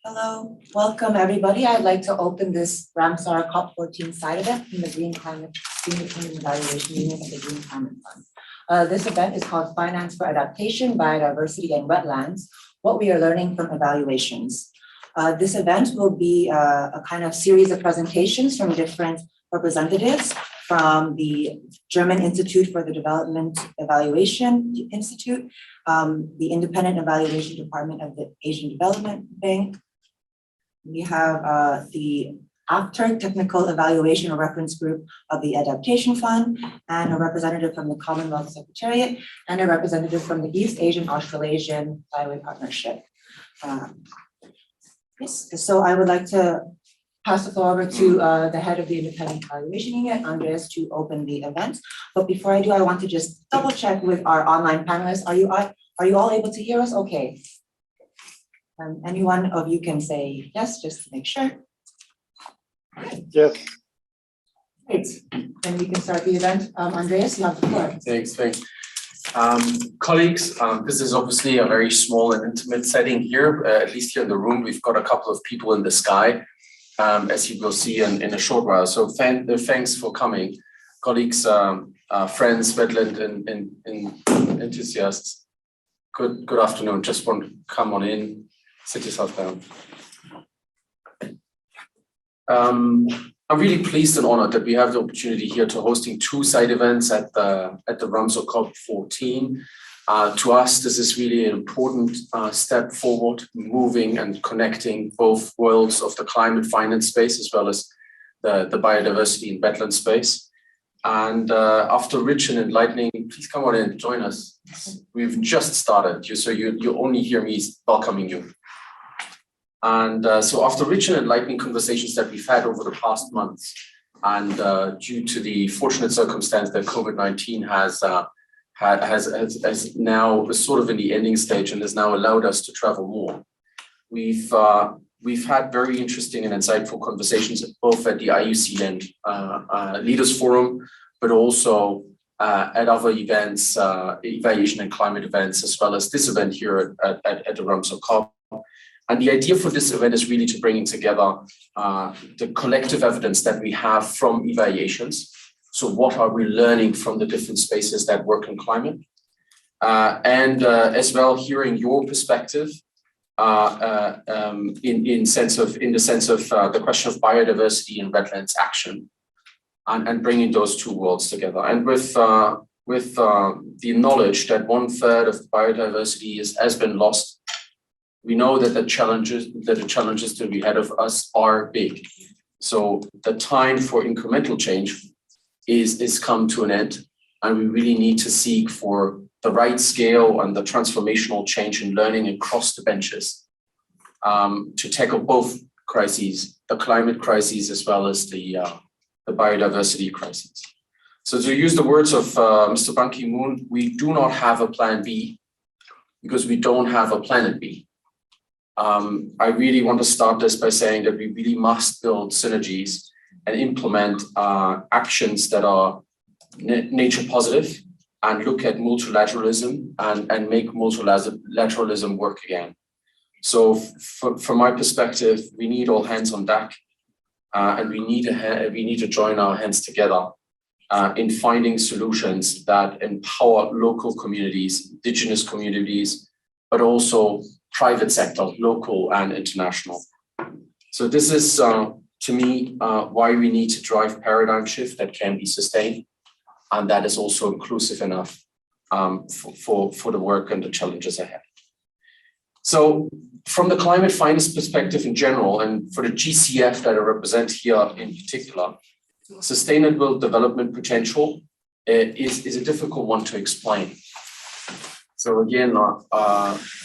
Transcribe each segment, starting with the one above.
Hello, welcome everybody. I'd like to open this Ramsar COP14 side event from the Green Climate Evaluation Unit of the Green Climate Fund. This event is called Finance for Adaptation, Biodiversity and Wetlands, What We Are Learning from Evaluations. This event will be a kind of series of presentations from different representatives from the German Institute for the Development Evaluation Institute, the Independent Evaluation Department of the Asian Development Bank. We have the After Technical Evaluation or Reference Group of the Adaptation Fund, and a representative from the Commonwealth Secretariat, and a representative from the East Asian Australasian Byway Partnership. So I would like to pass the floor over to the head of the Independent Evaluation Unit, Andreas, to open the event. But before I do, I want to just double check with our online panelists. Are you all able to hear us? Okay. Any one of you can say yes, just to make sure. Yes. Great. Then we can start the event. Andreas, you have the floor. Thanks. Colleagues, this is obviously a very small and intimate setting here. At least here in the room, we've got a couple of people in the sky, as you will see in a short while. So thanks for coming, colleagues, friends, wetland and enthusiasts. Good afternoon. Just want to come on in, sit yourself down. I'm really pleased and honored that we have the opportunity here to hosting two side events at the Ramsar COP14. To us, this is really an important step forward, moving and connecting both worlds of the climate finance space as well as the biodiversity and wetland space. And after rich and enlightening, please come on in, join us. We've just started, so you only hear me welcoming you. And so after rich and enlightening conversations that we've had over the past months, and due to the fortunate circumstance that COVID-19 has now sort of in the ending stage and has now allowed us to travel more, we've had very interesting and insightful conversations both at the IUC and Leaders Forum, but also at other events, evaluation and climate events, as well as this event here at the Ramsar COP. And the idea for this event is really to bringing together the collective evidence that we have from evaluations. So what are we learning from the different spaces that work in climate? And as well, hearing your perspective in the sense of the question of biodiversity and wetlands action, and bringing those two worlds together. And with the knowledge that 1/3 of biodiversity has been lost, we know that the challenges that we had of us are big. So the time for incremental change is come to an end, and we really need to seek for the right scale and the transformational change in learning across the benches to tackle both crises, the climate crises as well as the biodiversity crisis. So to use the words of Mr. Ban Ki-moon, we do not have a plan B because we don't have a planet B. I really want to start this by saying that we really must build synergies and implement actions that are nature positive and look at multilateralism and make multilateralism work again. So from my perspective, we need all hands on deck, and we need to join our hands together in finding solutions that empower local communities, indigenous communities, but also private sector, local and international. So this is, to me, why we need to drive paradigm shift that can be sustained, and that is also inclusive enough for the work and the challenges ahead. So from the climate finance perspective in general, and for the GCF that I represent here in particular, sustainable development potential is a difficult one to explain. So again,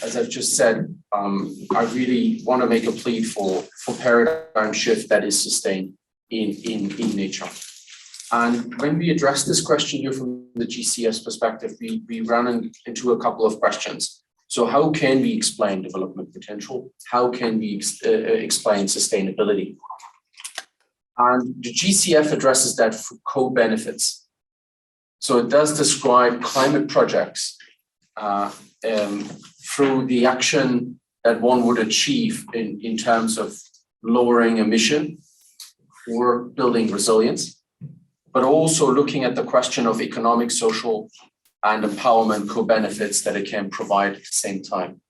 as I've just said, I really want to make a plea for paradigm shift that is sustained in nature. And when we address this question here from the GCS perspective, we run into a couple of questions. So how can we explain development potential? How can we explain sustainability? And the GCF addresses that for co-benefits. So it does describe climate projects through the action that one would achieve in terms of lowering emission or building resilience, but also looking at the question of economic, social, and empowerment co-benefits that it can provide at the same time.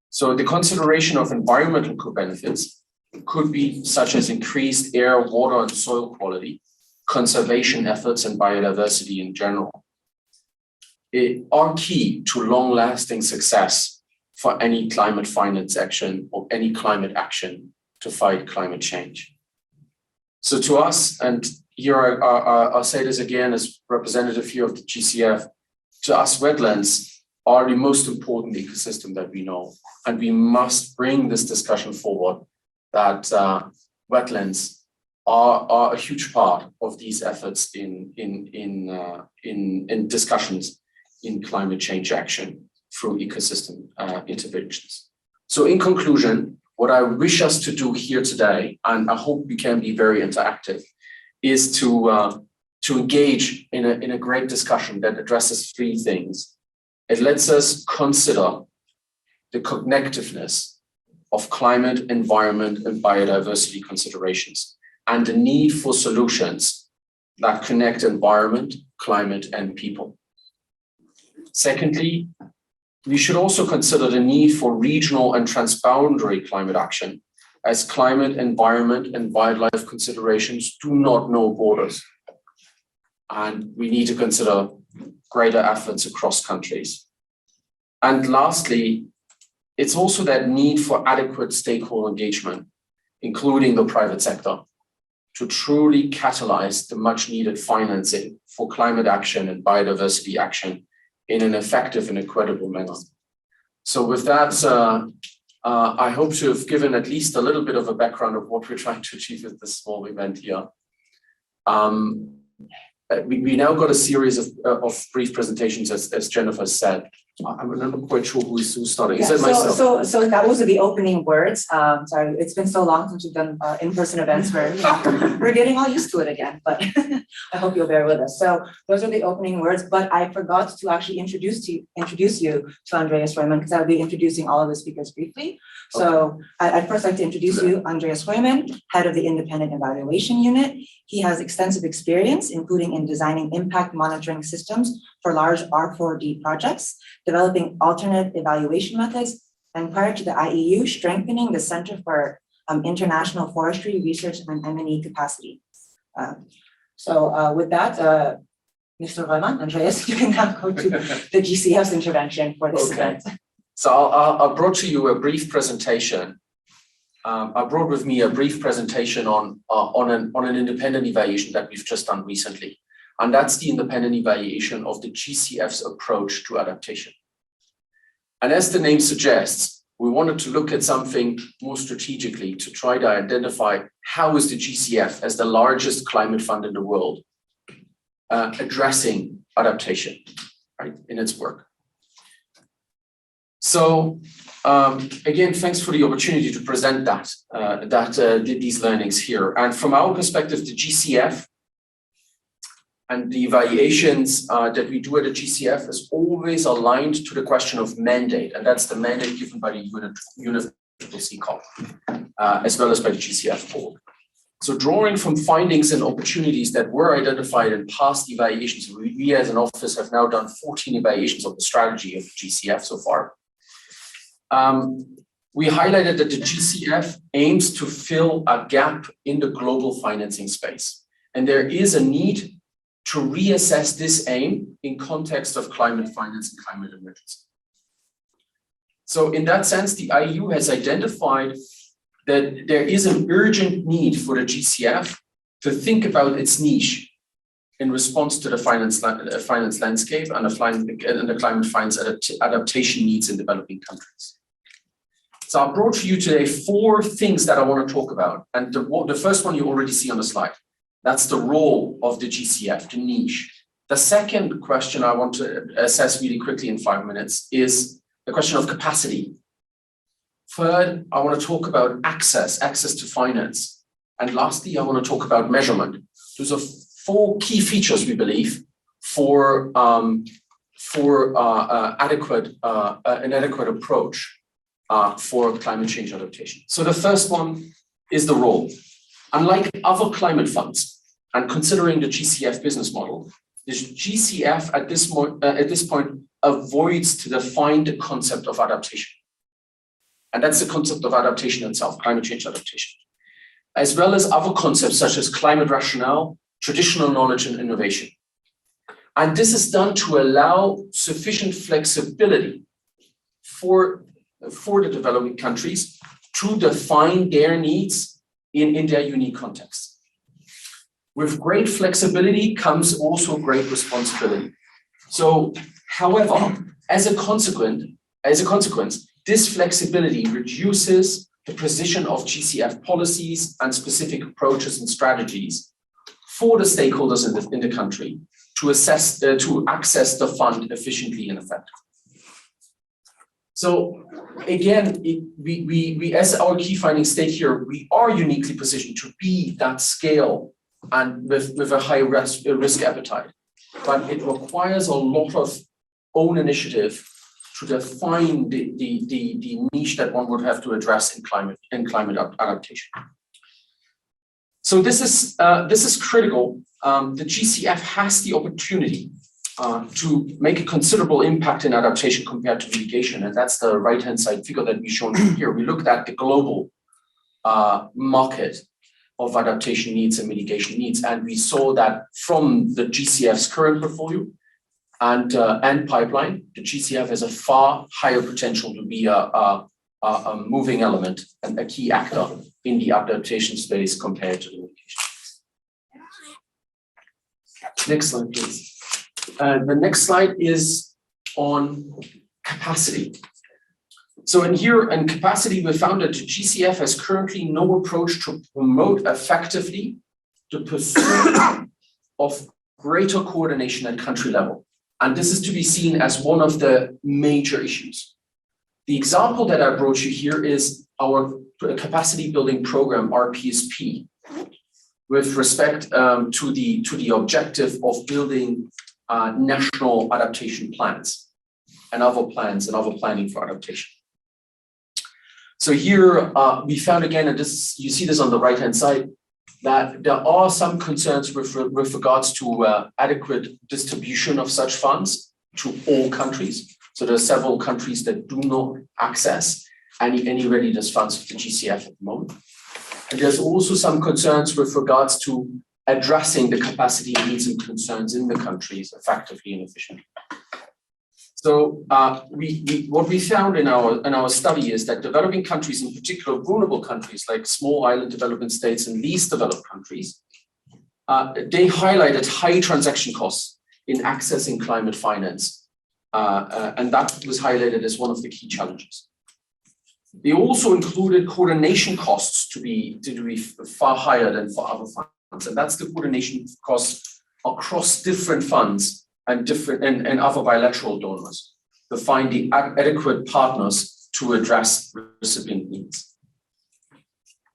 So the consideration of environmental co-benefits could be such as increased air, water, and soil quality, conservation efforts, and biodiversity in general, are key to long-lasting success for any climate finance action or any climate action to fight climate change. So to us, and here I'll say this again as representative here of the GCF, to us wetlands are the most important ecosystem that we know. And we must bring this discussion forward that wetlands are a huge part of these efforts in discussions in climate change action through ecosystem interventions. So in conclusion, what I wish us to do here today, and I hope we can be very interactive, is to engage in a great discussion that addresses three things. It lets us consider the connectiveness of climate, environment, and biodiversity considerations, and the need for solutions that connect environment, climate, and people. Secondly, we should also consider the need for regional and transboundary climate action, as climate, environment, and wildlife considerations do not know borders. And we need to consider greater efforts across countries. And lastly, it's also that need for adequate stakeholder engagement, including the private sector, to truly catalyze the much needed financing for climate action and biodiversity action in an effective and equitable manner. So with that, I hope to have given at least a little bit of a background of what we're trying to achieve with this small event here. We now got a series of brief presentations, as Jennifer said. I'm not quite sure who's starting. Yeah, Is that myself? So that was the opening words. Sorry, it's been so long since we've done in-person events where we're getting all used to it again, but I hope you'll bear with us. So those are the opening words, but I forgot to actually introduce you to Andreas Reumann, because I'll be introducing all of the speakers briefly. So I'd first like to introduce you, Andreas Reumann, head of the Independent Evaluation Unit. He has extensive experience, including in designing impact monitoring systems for large R4D projects, developing alternate evaluation methods, and prior to the IEU, strengthening the Center for International Forestry Research and M&E capacity. With that, Mr. Reumann, Andreas, you can now go to the GCF's intervention for this event. So I brought to you a brief presentation. I brought with me a brief presentation on an independent evaluation that we've just done recently. And that's the independent evaluation of the GCF's approach to adaptation. And as the name suggests, we wanted to look at something more strategically to try to identify how is the GCF, as the largest climate fund in the world, addressing adaptation, right, in its work. So again, thanks for the opportunity to present these learnings here. And from our perspective, the GCF and the evaluations that we do at the GCF is always aligned to the question of mandate, and that's the mandate given by the Biodiversity COP, as well as by the GCF board. So drawing from findings and opportunities that were identified in past evaluations, we as an office have now done 14 evaluations of the strategy of the GCF so far. We highlighted that the GCF aims to fill a gap in the global financing space, and there is a need to reassess this aim in context of climate finance and climate emergency. So in that sense, the IEU has identified that there is an urgent need for the GCF to think about its niche in response to the finance landscape and the climate finance adaptation needs in developing countries. So I brought to you today 4 things that I want to talk about. And the first one you already see on the slide. That's the role of the GCF, the niche. The second question I want to assess really quickly in 5 minutes is the question of capacity. Third, I want to talk about access to finance. And lastly, I want to talk about measurement. Those are 4 key features, we believe, for an adequate approach for climate change adaptation. So the first one is the role. Unlike other climate funds, and considering the GCF business model, the GCF at this point avoids to define the concept of adaptation. And that's the concept of adaptation itself, climate change adaptation, as well as other concepts such as climate rationale, traditional knowledge, and innovation. And this is done to allow sufficient flexibility for the developing countries to define their needs in their unique context. With great flexibility comes also great responsibility. So, however, as a consequence, this flexibility reduces the precision of GCF policies and specific approaches and strategies for the stakeholders in the country to access the fund efficiently and effectively. So again, we as our key findings state here, we are uniquely positioned to be that scale and with a high risk appetite, but it requires a lot of own initiative to define the niche that one would have to address in climate adaptation. So this is critical. The GCF has the opportunity to make a considerable impact in adaptation compared to mitigation, and that's the right-hand side figure that we've shown here. We looked at the global market of adaptation needs and mitigation needs, and we saw that from the GCF's current portfolio and pipeline, the GCF has a far higher potential to be a moving element and a key actor in the adaptation space compared to the mitigation. Next slide, please. The next slide is on capacity. So in capacity, we found that the GCF has currently no approach to promote effectively the pursuit of greater coordination at country level. And this is to be seen as one of the major issues. The example that I brought you here is our capacity building program, RPSP, with respect to the objective of building national adaptation plans and other planning for adaptation. So here we found again, and this you see this on the right-hand side, that there are some concerns with regards to adequate distribution of such funds to all countries. So there are several countries that do not access any readiness funds for the GCF at the moment. And there's also some concerns with regards to addressing the capacity needs and concerns in the countries effectively and efficiently. So what we found in our study is that developing countries, in particular vulnerable countries like small island development states and least developed countries, they highlighted high transaction costs in accessing climate finance. And that was highlighted as one of the key challenges. They also included coordination costs to be far higher than for other funds. And that's the coordination costs across different funds and other bilateral donors to find the adequate partners to address recipient needs.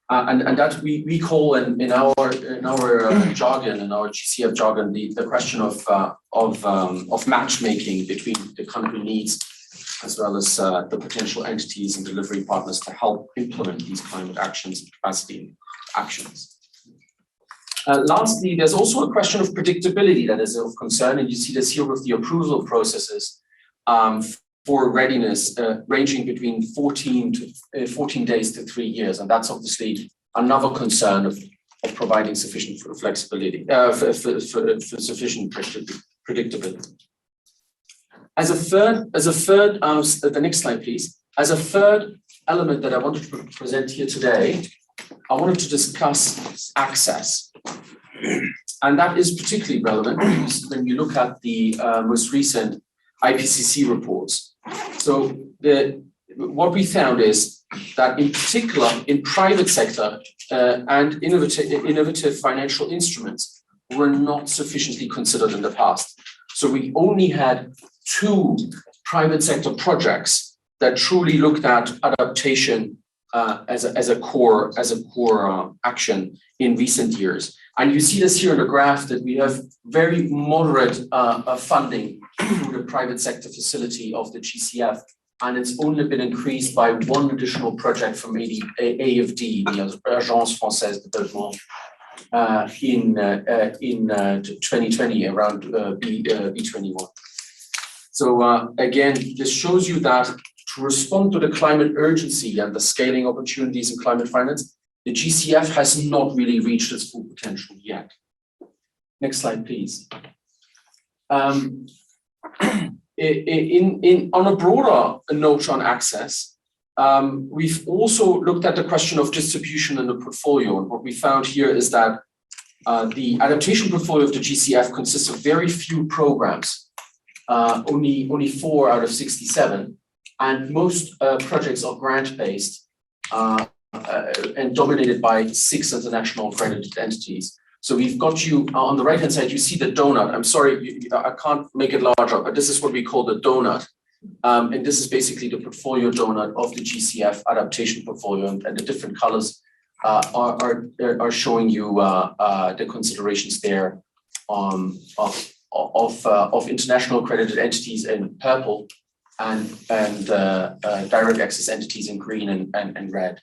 And that we call in our jargon, in our GCF jargon, the question of matchmaking between the country needs as well as the potential entities and delivery partners to help implement these climate actions and capacity actions. Lastly, there's also a question of predictability that is of concern, and you see this here with the approval processes for readiness ranging between 14 days to 3 years, and that's obviously another concern of providing sufficient flexibility, for sufficient predictability. As a third, the next slide, please. As a third element that I wanted to present here today, I wanted to discuss access. And that is particularly relevant when you look at the most recent IPCC reports. So what we found is that in particular in private sector and innovative financial instruments were not sufficiently considered in the past. So we only had 2 private sector projects that truly looked at adaptation as a core action in recent years. And you see this here in the graph that we have very moderate funding through the private sector facility of the GCF and it's only been increased by one additional project from AFD, the Agence Française de Développement, in 2020 around B21. So again, this shows you that to respond to the climate urgency and the scaling opportunities in climate finance, the GCF has not really reached its full potential yet. Next slide, please. On a broader note on access, we've also looked at the question of distribution in the portfolio. And what we found here is that the adaptation portfolio of the GCF consists of very few programs, only 4 out of 67. And most projects are grant-based and dominated by 6 international accredited entities. So we've got you on the right-hand side, you see the donut. I'm sorry, I can't make it larger, but this is what we call the donut. And this is basically the portfolio donut of the GCF adaptation portfolio, and the different colors are showing you the considerations there of international accredited entities in purple and direct access entities in green and red.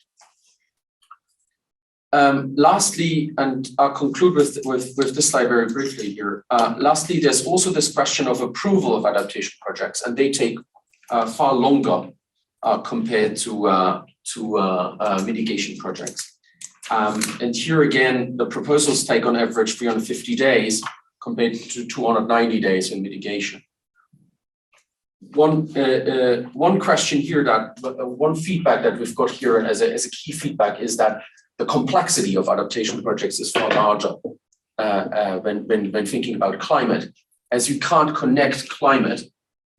Lastly, and I'll conclude with this slide very briefly here. Lastly, there's also this question of approval of adaptation projects, and they take far longer compared to mitigation projects. And here again, the proposals take on average 350 days compared to 290 days in mitigation. One question here one feedback that we've got here as a key feedback is that the complexity of adaptation projects is far larger when thinking about climate, as you can't connect climate,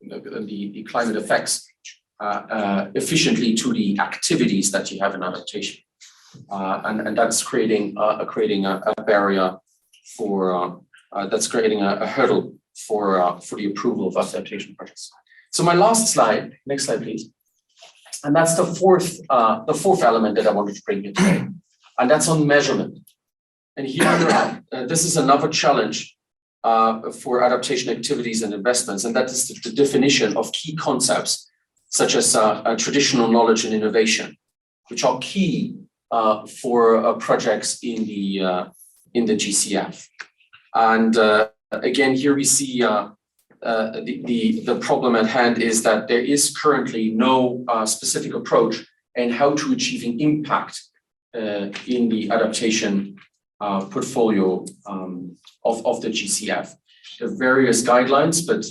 the climate effects efficiently to the activities that you have in adaptation, and that's creating a barrier for that's creating a hurdle for the approval of adaptation projects. So my last slide, next slide, please. And that's the fourth element that I wanted to bring here today, and that's on measurement. And here, this is another challenge for adaptation activities and investments, and that is the definition of key concepts such as traditional knowledge and innovation, which are key for projects in the GCF. And again, here we see the problem at hand is that there is currently no specific approach in how to achieving impact in the adaptation portfolio of the GCF. There are various guidelines, but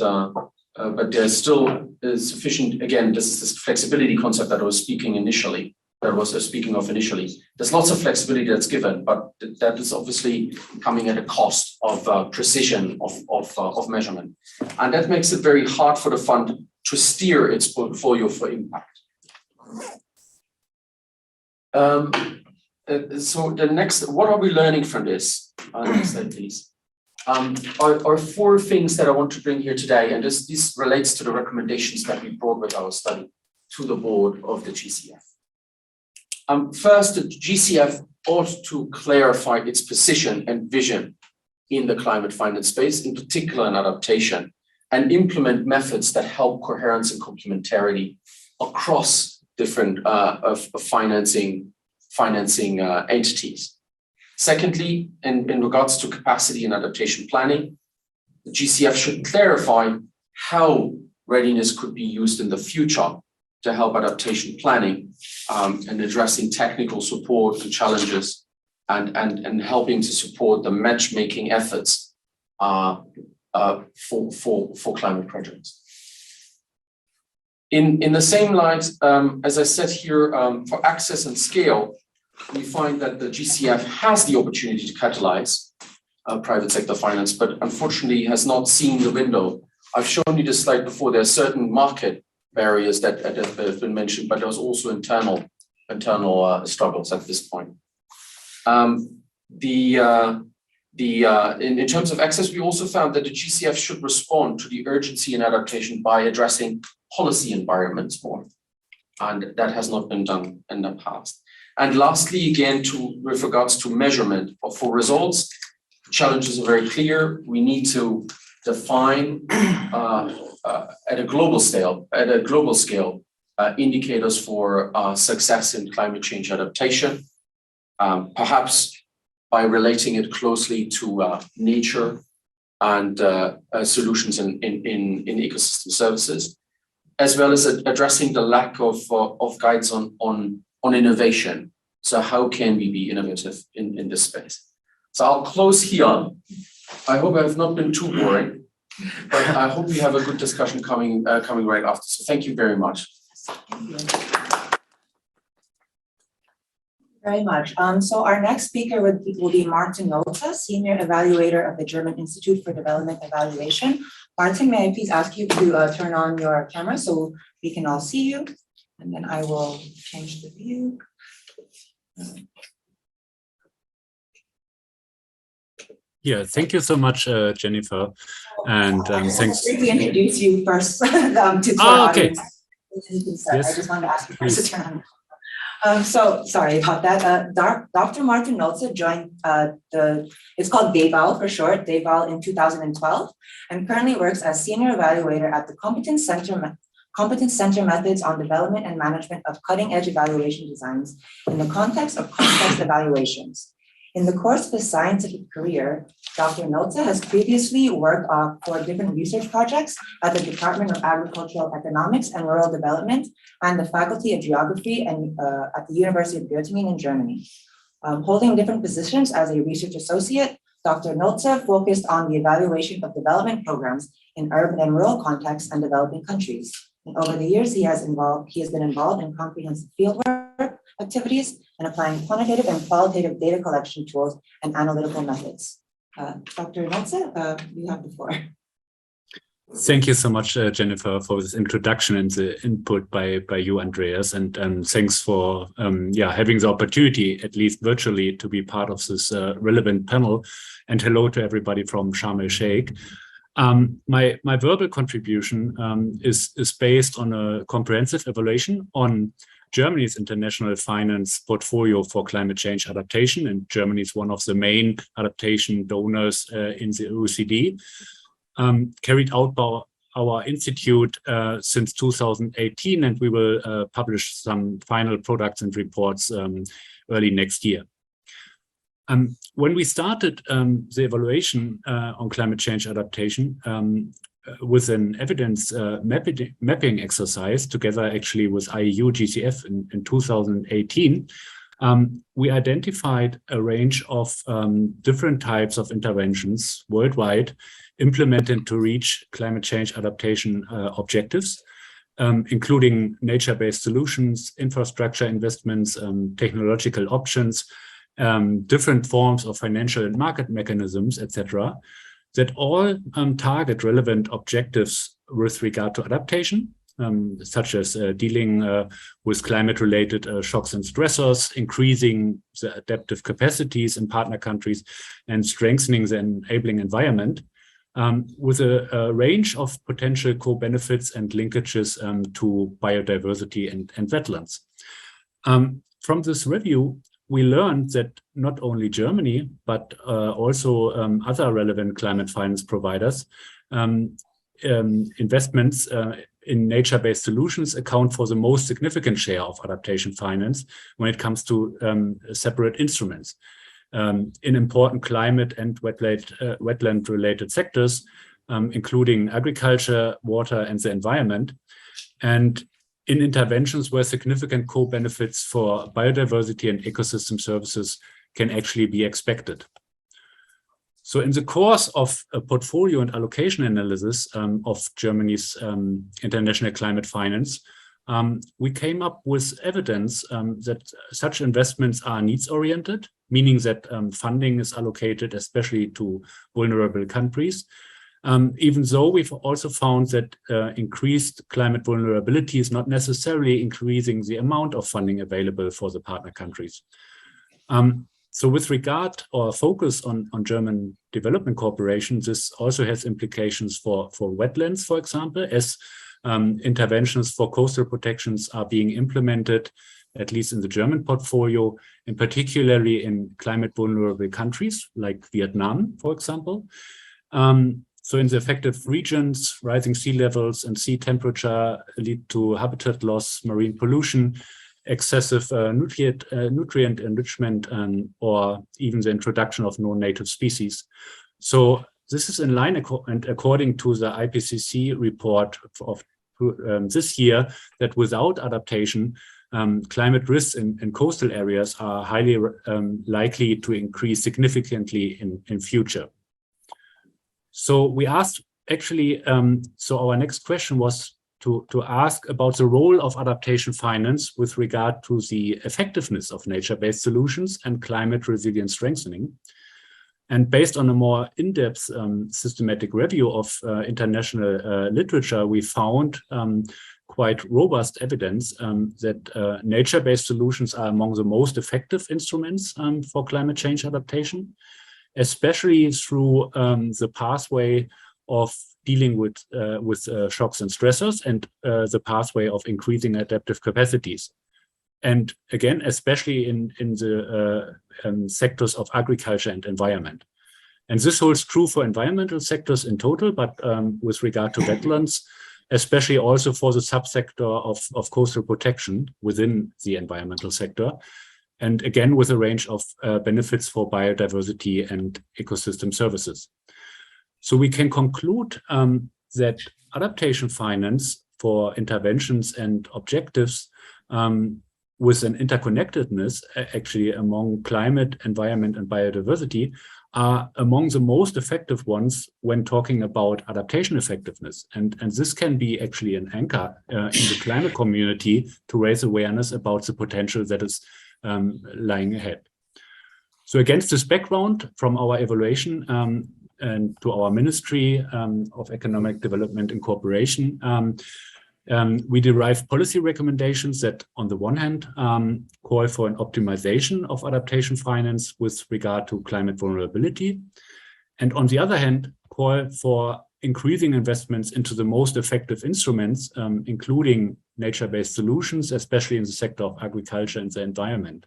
there's still sufficient. Again, this is this flexibility concept that I was speaking initially. There's lots of flexibility that's given, but that is obviously coming at a cost of precision of measurement, and that makes it very hard for the fund to steer its portfolio for impact. So the next, what are we learning from this? Next slide, please. Are 4 things that I want to bring here today, and this relates to the recommendations that we brought with our study to the board of the GCF. First, the GCF ought to clarify its position and vision in the climate finance space, in particular in adaptation, and implement methods that help coherence and complementarity across different financing entities. Secondly, in regards to capacity and adaptation planning, the GCF should clarify how readiness could be used in the future to help adaptation planning and addressing technical support to challenges and helping to support the matchmaking efforts for climate projects. In the same light, as I said here, for access and scale, we find that the GCF has the opportunity to catalyze private sector finance, but unfortunately has not seen the window. I've shown you this slide before. There are certain market barriers that have been mentioned, but there's also internal struggles at this point. In terms of access, we also found that the GCF should respond to the urgency in adaptation by addressing policy environments more, and that has not been done in the past. And lastly, again, with regards to measurement for results, the challenges are very clear. We need to define at a global scale indicators for success in climate change adaptation, perhaps by relating it closely to nature and solutions in ecosystem services, as well as addressing the lack of guides on innovation. So how can we be innovative in this space? So I'll close here. I hope I have not been too boring, but I hope we have a good discussion coming right after. So thank you very much. Very much. So our next speaker will be Martin Nolze, Senior Evaluator of the German Institute for Development Evaluation. Martin, may I please ask you to turn on your camera so we can all see you? And then I will change the view. Yeah, thank you so much, Jennifer. And thanks. I'll briefly introduce you first to our okay. audience. Yes. I just wanted to ask you first to turn on. So sorry about that. Dr. Martin Nolze joined it's called DEval for short, DEval in 2012, and currently works as Senior Evaluator at the Competence Center Methods on Development and Management of Cutting-Edge Evaluation Designs in the context of complex evaluations. In the course of his scientific career, Dr. Nolze has previously worked for different research projects at the Department of Agricultural Economics and Rural Development and the Faculty of Geography and at the University of Göttingen in Germany. Holding different positions as a research associate, Dr. Nolze focused on the evaluation of development programs in urban and rural contexts and developing countries. And over the years, he has been involved in comprehensive fieldwork activities and applying quantitative and qualitative data collection tools and analytical methods. Dr. Nolze, you have the floor. Thank you so much, Jennifer, for this introduction and the input by you, Andreas, and thanks for having the opportunity, at least virtually, to be part of this relevant panel. And hello to everybody from Sharm el-Sheikh. My verbal contribution is based on a comprehensive evaluation on Germany's international finance portfolio for climate change adaptation, and Germany is one of the main adaptation donors in the OECD, carried out by our institute since 2018, and we will publish some final products and reports early next year. When we started the evaluation on climate change adaptation with an evidence mapping exercise together actually with IEU GCF in 2018, we identified a range of different types of interventions worldwide implemented to reach climate change adaptation objectives, including nature-based solutions, infrastructure investments, technological options, different forms of financial and market mechanisms, etc., that all target relevant objectives with regard to adaptation, such as dealing with climate-related shocks and stressors, increasing the adaptive capacities in partner countries, and strengthening the enabling environment, with a range of potential co-benefits and linkages to biodiversity and wetlands. From this review, we learned that not only Germany, but also other relevant climate finance providers, investments in nature-based solutions account for the most significant share of adaptation finance when it comes to separate instruments in important climate and wetland-related sectors, including agriculture, water, and the environment, and in interventions where significant co-benefits for biodiversity and ecosystem services can actually be expected. So in the course of a portfolio and allocation analysis of Germany's international climate finance, we came up with evidence that such investments are needs-oriented, meaning that funding is allocated especially to vulnerable countries, even though we've also found that increased climate vulnerability is not necessarily increasing the amount of funding available for the partner countries. So with regard or focus on German development cooperation, this also has implications for wetlands, for example, as interventions for coastal protections are being implemented, at least in the German portfolio, and particularly in climate vulnerable countries like Vietnam, for example. So in the affected regions, rising sea levels and sea temperature lead to habitat loss, marine pollution, excessive nutrient enrichment, or even the introduction of non-native species. So this is in line and according to the IPCC report of this year, that without adaptation, climate risks in coastal areas are highly likely to increase significantly in future. So we asked actually, so our next question was to ask about the role of adaptation finance with regard to the effectiveness of nature-based solutions and climate resilience strengthening. And based on a more in-depth systematic review of international literature, we found quite robust evidence that nature-based solutions are among the most effective instruments for climate change adaptation, especially through the pathway of dealing with shocks and stressors and the pathway of increasing adaptive capacities. And again, especially in the sectors of agriculture and environment. And this holds true for environmental sectors in total, but with regard to wetlands, especially also for the subsector of coastal protection within the environmental sector. And again, with a range of benefits for biodiversity and ecosystem services. So we can conclude that adaptation finance for interventions and objectives with an interconnectedness actually among climate, environment, and biodiversity are among the most effective ones when talking about adaptation effectiveness. And this can be actually an anchor in the climate community to raise awareness about the potential that is lying ahead. So against this background, from our evaluation and to our Ministry of Economic Development and Cooperation, we derive policy recommendations that, on the one hand, call for an optimization of adaptation finance with regard to climate vulnerability, and on the other hand, call for increasing investments into the most effective instruments, including nature-based solutions, especially in the sector of agriculture and the environment.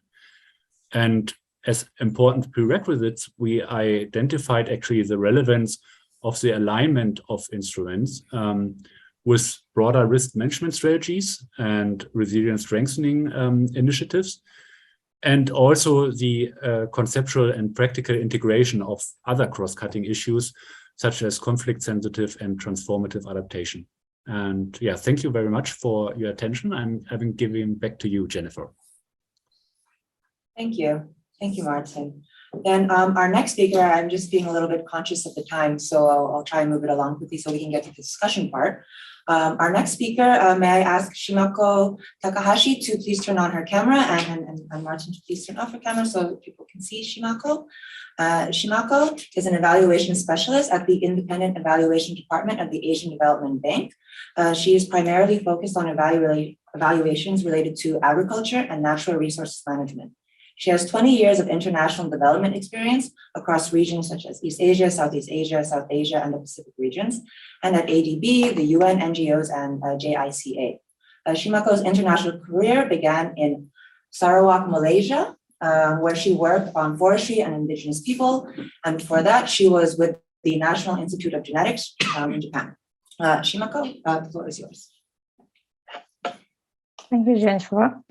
And as important prerequisites, we identified actually the relevance of the alignment of instruments with broader risk management strategies and resilience strengthening initiatives, and also the conceptual and practical integration of other cross-cutting issues, such as conflict-sensitive and transformative adaptation. And yeah, thank you very much for your attention. I'm having given back to you, Jennifer. Thank you. Thank you, Martin. Then our next speaker, I'm just being a little bit conscious of the time, so I'll try and move it along quickly so we can get to the discussion part. Our next speaker, may I ask Shimako Takahashi to please turn on her camera and Martin to please turn off her camera so people can see Shimako. Shimako is an evaluation specialist at the Independent Evaluation Department of the Asian Development Bank. She is primarily focused on evaluations related to agriculture and natural resources management. She has 20 years of international development experience across regions such as East Asia, Southeast Asia, South Asia, and the Pacific regions, and at ADB, the UN, NGOs, and JICA. Shimako's international career began in Sarawak, Malaysia, where she worked on forestry and indigenous people. And before that, she was with the National Institute of Genetics in Japan. Shimako, the floor is yours. Thank you, Jennifer.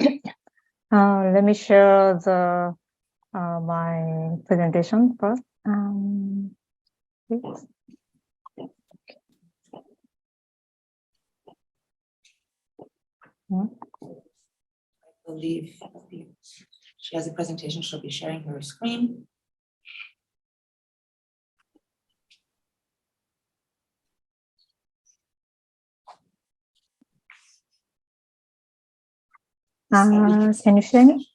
Let me share the my presentation first. Please. I believe she has a presentation. She'll be sharing her screen. Can you share me?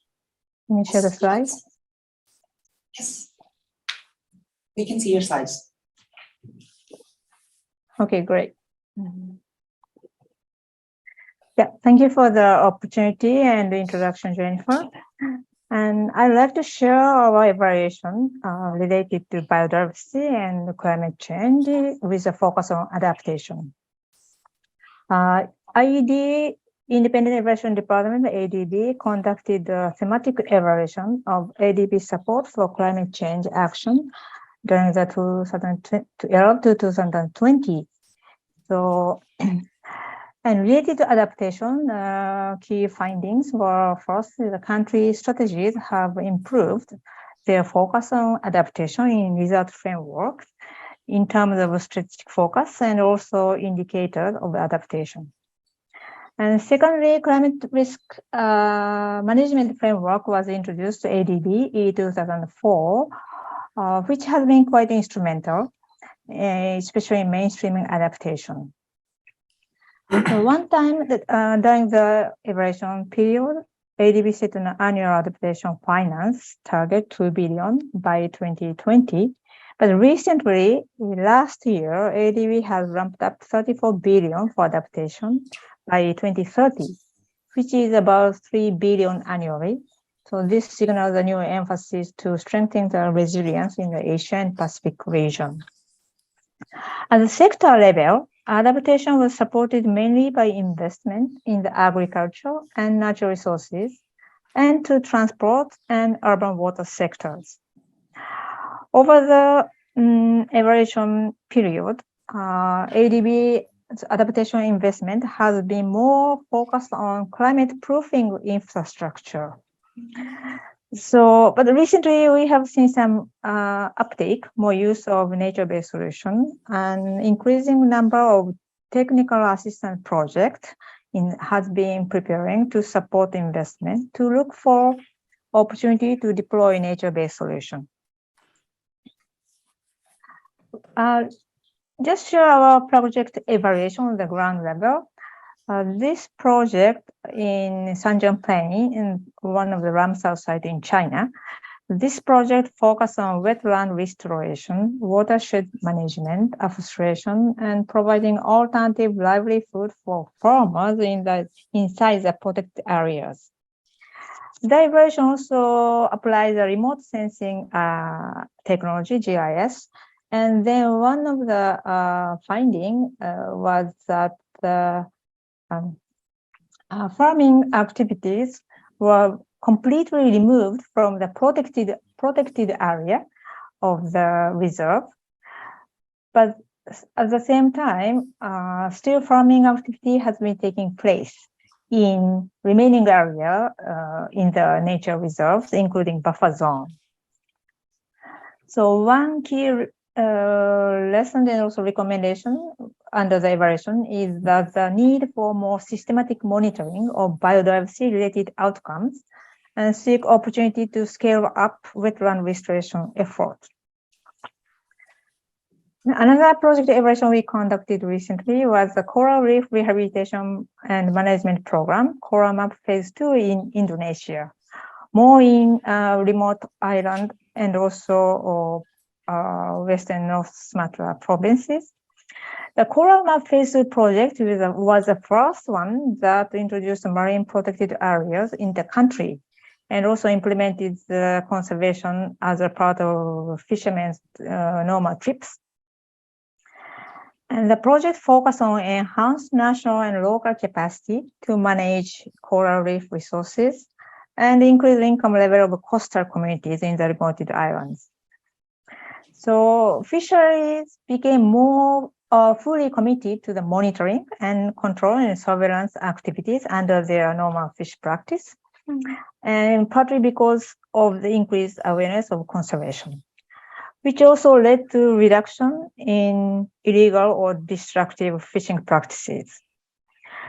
Can you share the slides? Yes. We can see your slides. Okay, great. Yeah, thank you for the opportunity and the introduction, Jennifer. And I'd like to share our evaluation related to biodiversity and climate change with a focus on adaptation. IED, Independent Evaluation Department, ADB, conducted a thematic evaluation of ADB support for climate change action during the 2020. So, and related to adaptation, key findings were first, the country strategies have improved their focus on adaptation in result frameworks in terms of strategic focus and also indicators of adaptation. And secondly, climate risk management framework was introduced to ADB in 2004, which has been quite instrumental, especially in mainstreaming adaptation. So one time during the evaluation period, ADB set an annual adaptation finance target 2 billion by 2020. But recently, last year, ADB has ramped up 34 billion for adaptation by 2030, which is about 3 billion annually. So this signals a new emphasis to strengthen the resilience in the Asia and Pacific region. At the sector level, adaptation was supported mainly by investment in the agriculture and natural resources and to transport and urban water sectors. Over the evaluation period, ADB's adaptation investment has been more focused on climate-proofing infrastructure. So, but recently we have seen some uptake, more use of nature-based solution, and increasing number of technical assistance projects has been preparing to support investment to look for opportunity to deploy nature-based solution. Just share our project evaluation on the ground level. This project in Sanjiang Plain, in one of the Ramsar sites in China, this project focuses on wetland restoration, watershed management, afforestation, and providing alternative livelihood for farmers inside the protected areas. The evaluation also applies a remote sensing technology, GIS, and then one of the findings was that the farming activities were completely removed from the protected area of the reserve, but at the same time, still farming activity has been taking place in remaining area in the nature reserves, including buffer zone. So one key lesson and also recommendation under the evaluation is that the need for more systematic monitoring of biodiversity-related outcomes and seek opportunity to scale up wetland restoration efforts. Another project evaluation we conducted recently was the Coral Reef Rehabilitation and Management Program, Coral Map Phase 2 in Indonesia, more in remote island and also Western North Sumatra provinces. The Coral Map Phase 2 project was the first one that introduced marine protected areas in the country and also implemented the conservation as a part of fishermen's normal trips. And the project focused on enhanced national and local capacity to manage coral reef resources and increase income level of coastal communities in the remote islands. So fisheries became more fully committed to the monitoring and control and surveillance activities under their normal fish practice, and partly because of the increased awareness of conservation, which also led to reduction in illegal or destructive fishing practices.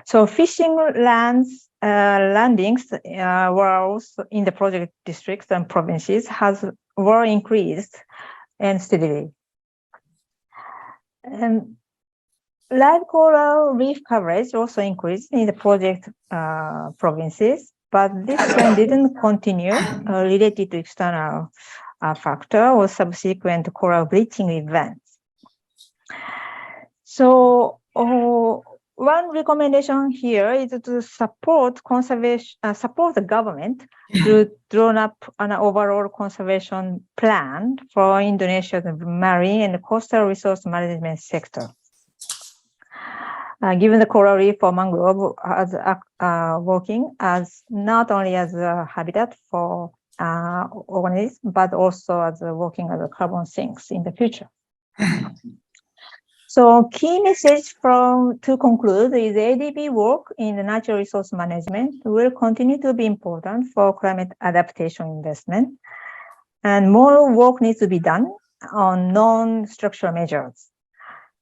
So fishing landings were also in the project districts and provinces were increased and steadily. And live coral reef coverage also increased in the project provinces, but this trend didn't continue related to external factor or subsequent coral bleaching events. So one recommendation here is to support conservation, support the government to draw up an overall conservation plan for Indonesia's marine and coastal resource management sector. Given the coral reef or mangrove as working as not only as a habitat for organism, but also as working as a carbon sinks in the future. So key message to conclude is ADB work in the natural resource management will continue to be important for climate adaptation investment, and more work needs to be done on non-structural measures.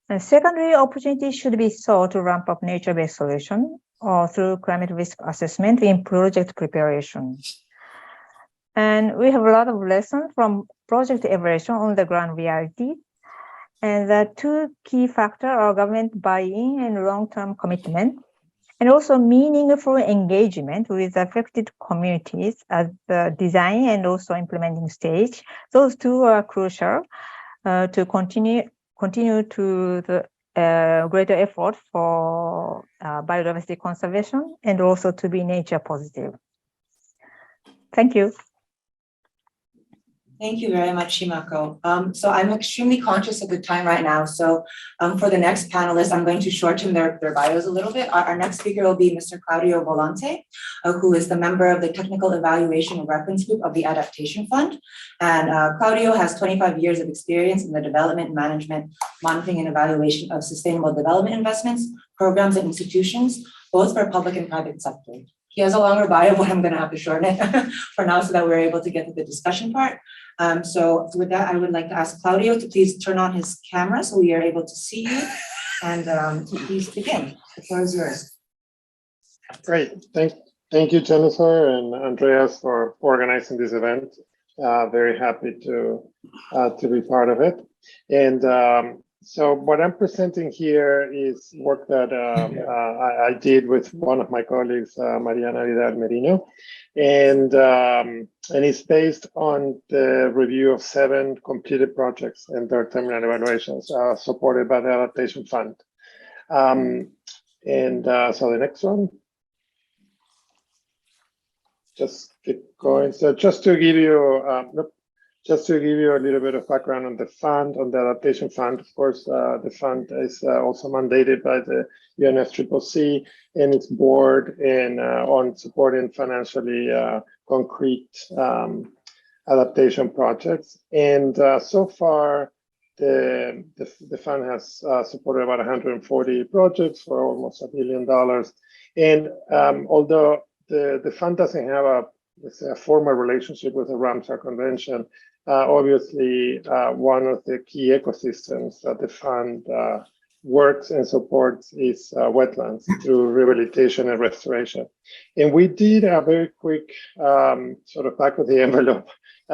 And secondary opportunities should be sought to ramp up nature-based solution or through climate risk assessment in project preparation. And we have a lot of lessons from project evaluation on the ground reality. And the two key factors are government buy-in and long-term commitment, and also meaningful engagement with affected communities at the design and also implementing stage. Those two are crucial to continue to the greater effort for biodiversity conservation and also to be nature positive. Thank you. Thank you very much, Shimako. So I'm extremely conscious of the time right now. So for the next panelist, I'm going to shorten their bios a little bit. Our next speaker will be Mr. Claudio Volante, who is the member of the Technical Evaluation and Reference Group of the Adaptation Fund. And Claudio has 25 years of experience in the development, management, monitoring, and evaluation of sustainable development investments, programs, and institutions, both for public and private sector. He has a longer bio, but I'm going to have to shorten it for now so that we're able to get to the discussion part. So with that, I would like to ask Claudio to please turn on his camera so we are able to see you, and to please begin. The floor is yours. Great. Thank you, Jennifer and Andreas, for organizing this event. Very happy to be part of it. And so what I'm presenting here is work that I did with one of my colleagues, Mariana Vidal Merino, and it's based on the review of 7 completed projects and their terminal evaluations supported by the Adaptation Fund. So the next one. Just keep going. So just to give you a little bit of background on the fund, on the Adaptation Fund. Of course, the fund is also mandated by the UNFCCC and its board and on supporting financially concrete adaptation projects. And so far, the fund has supported about 140 projects for almost $1 billion. And although the fund doesn't have a formal relationship with the Ramsar Convention, obviously, one of the key ecosystems that the fund works and supports is wetlands through rehabilitation and restoration. And we did a very quick sort of back of the envelope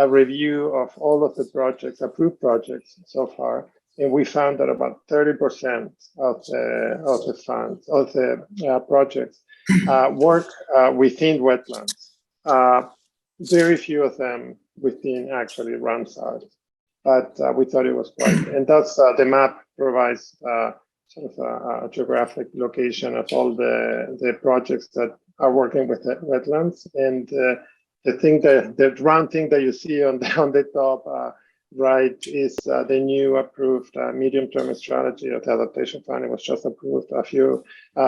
review of all of the projects, approved projects so far. And we found that about 30% of the funds, of the projects work within wetlands. Very few of them within actually Ramsar, but we thought it was quite, and that's the map provides sort of a geographic location of all the projects that are working with the wetlands. And the round thing that you see on the top right is the new approved medium-term strategy of the Adaptation Fund. It was just approved a few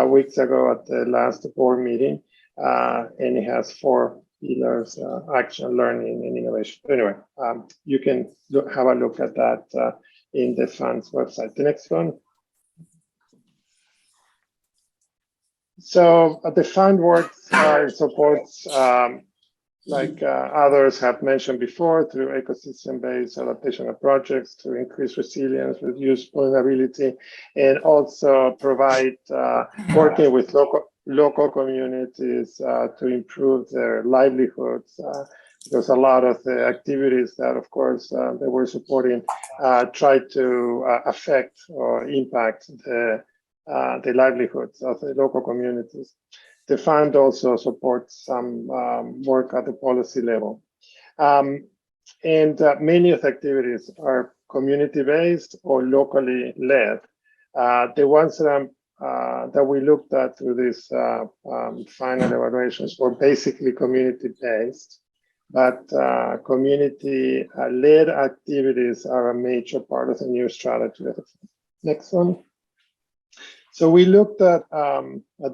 weeks ago at the last board meeting, and it has 4 pillars: action, learning, and innovation. Anyway, you can have a look at that in the fund's website. The next one. So the fund works and supports, like others have mentioned before, through ecosystem-based adaptation projects to increase resilience, reduce vulnerability, and also provide working with local communities to improve their livelihoods. Because a lot of the activities that, of course, they were supporting try to affect or impact the livelihoods of the local communities. The fund also supports some work at the policy level. And many of the activities are community-based or locally led. The ones that we looked at through these final evaluations were basically community-based, but community-led activities are a major part of the new strategy. Next one. So we looked at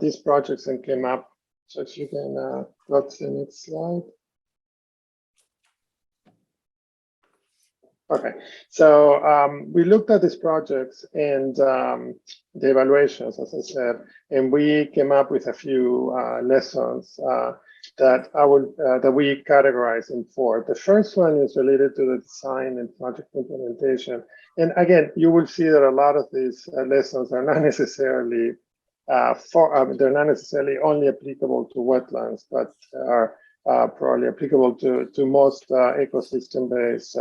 these projects and came up. So if you can go to the next slide. Okay, so we looked at these projects and the evaluations, as I said, and we came up with a few lessons that we categorize in four. The first one is related to the design and project implementation. And again, you will see that a lot of these lessons are not necessarily they're not necessarily only applicable to wetlands, but are probably applicable to most ecosystem-based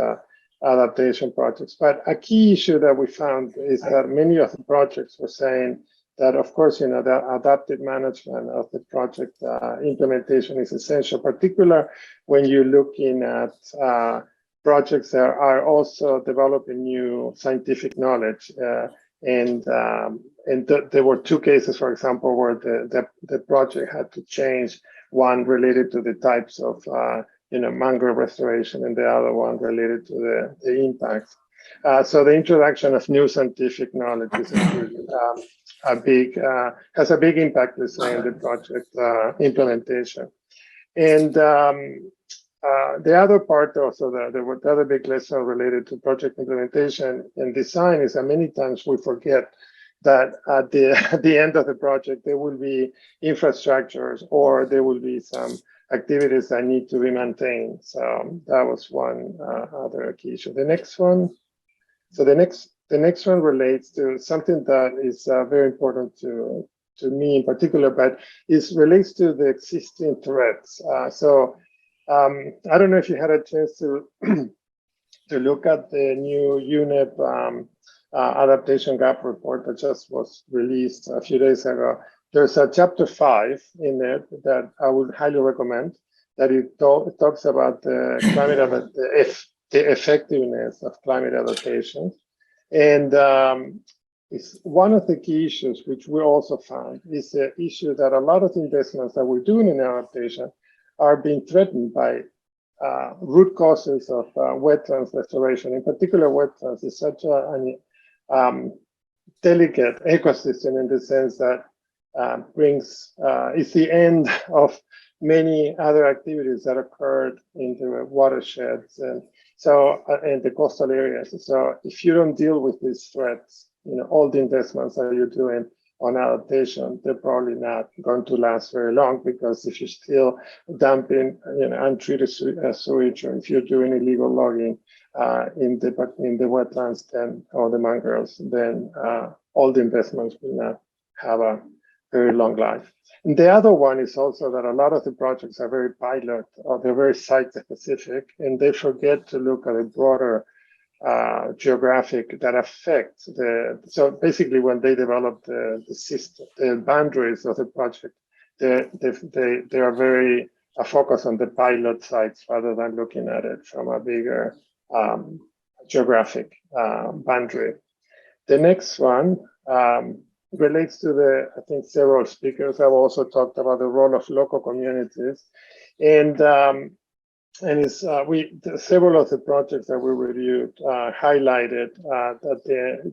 adaptation projects. But a key issue that we found is that many of the projects were saying that, of course, you know, the adaptive management of the project implementation is essential, particularly when you're looking at projects that are also developing new scientific knowledge. There were two cases, for example, where the project had to change, one related to the types of mangrove restoration, and the other one related to the impacts. So the introduction of new scientific knowledge is has a big impact, let's say, on the project implementation. And the other part also, the other big lesson related to project implementation and design is that many times we forget that at the end of the project, there will be infrastructures or there will be some activities that need to be maintained. So that was one other key issue. The next one, the next one relates to something that is very important to me in particular, but it relates to the existing threats. I don't know if you had a chance to to look at the new UNEP adaptation gap report that just was released a few days ago. There's a chapter 5 in it that I would highly recommend. That it talks about the the effectiveness of climate adaptation, and it's one of the key issues which we also found is the issue that a lot of the investments that we're doing in adaptation are being threatened by root causes of wetlands restoration. In particular, wetlands is such a delicate ecosystem in the sense that it's the end of many other activities that occurred in the watersheds and the coastal areas. So if you don't deal with these threats, all the investments that you're doing on adaptation, they're probably not going to last very long, because if you're still dumping untreated sewage, or if you're doing illegal logging in the wetlands then or the mangroves, then all the investments will not have a very long life. And the other one is also that a lot of the projects are very pilot, or they're very site specific, and they forget to look at a broader geographic that affects so basically when they develop the system, the boundaries of the project, they are very focused on the pilot sites rather than looking at it from a bigger geographic boundary. The next one relates to I think several speakers have also talked about the role of local communities, and several of the projects that we reviewed highlighted that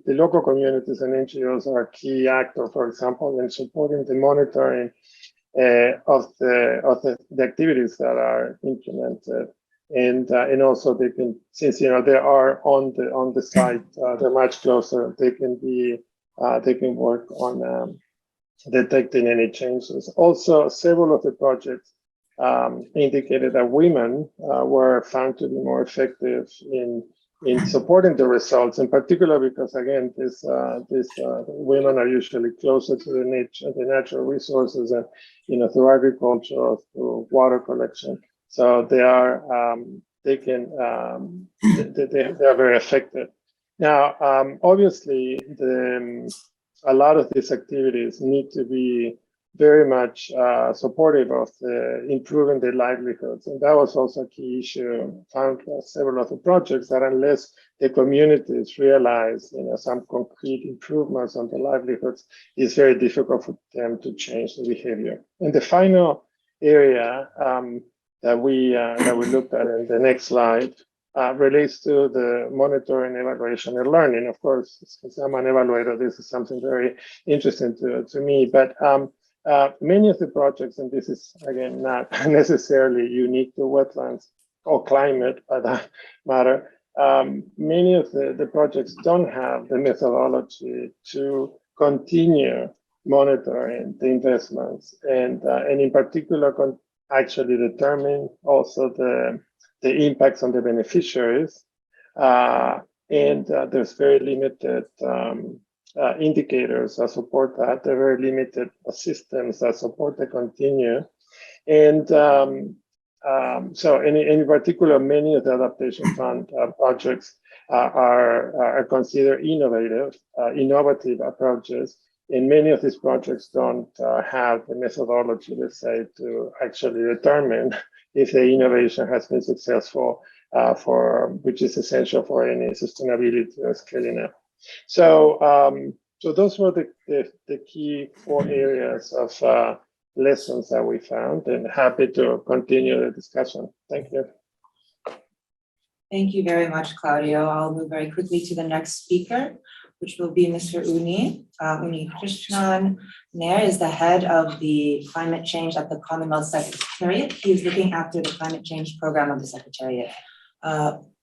the local communities and NGOs are a key actor, for example, in supporting the monitoring of the activities that are implemented, and also they can, since they are on the site, they're much closer. They can work on detecting any changes. Also, several of the projects indicated that women were found to be more effective in supporting the results, in particular because, again, these women are usually closer to the natural resources, and through agriculture or through water collection. So they are they are very effective. Now, obviously, a lot of these activities need to be very much supportive of improving their livelihoods. And that was also a key issue found for several of the projects, that unless the communities realize some concrete improvements on their livelihoods, it's very difficult for them to change the behavior. And the final area that we looked at in the next slide relates to the monitoring, evaluation, and learning. Of course, since I'm an evaluator, this is something very interesting to me. But many of the projects, and this is again not necessarily unique to wetlands or climate for that matter, many of the projects don't have the methodology to continue monitoring the investments and in particular actually determine also the impacts on the beneficiaries. And there's very limited indicators that support that. There are very limited systems that support the continue. And so in particular, many of the Adaptation Fund projects are considered innovative approaches. And many of these projects don't have the methodology, let's say, to actually determine if the innovation has been successful, which is essential for any sustainability or scaling up. So, so those were the key 4 areas of lessons that we found, and happy to continue the discussion. Thank you. Thank you very much, Claudio. I'll move very quickly to the next speaker, which will be Mr. Uni. Uni Krishnan Nair is the head of the climate change at the Commonwealth Secretariat. He is looking after the climate change program of the Secretariat.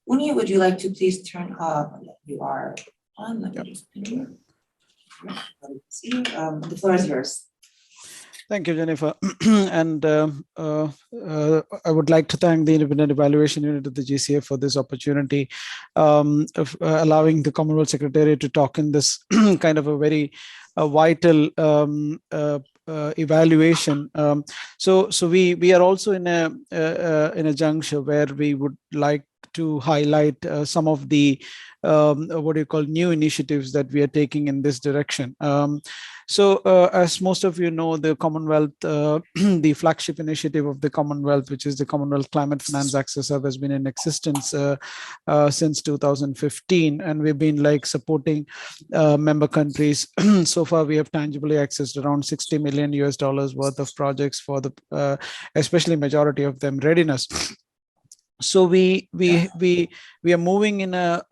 Uni, would you like to please turn off? You are on. Let me just see. The floor is yours. Thank you, Jennifer. And I would like to thank the Independent Evaluation Unit of the GCA for this opportunity of allowing the Commonwealth Secretariat to talk in this kind of a very vital evaluation. So we are also in a juncture where we would like to highlight some of the what do you call new initiatives that we are taking in this direction. So as most of you know, the Commonwealth, the flagship initiative of the Commonwealth, which is the Commonwealth Climate Finance Access Hub, has been in existence since 2015, and we've been like supporting member countries. So far, we have tangibly accessed around $60 million worth of projects for the, especially majority of them readiness. So we are moving in a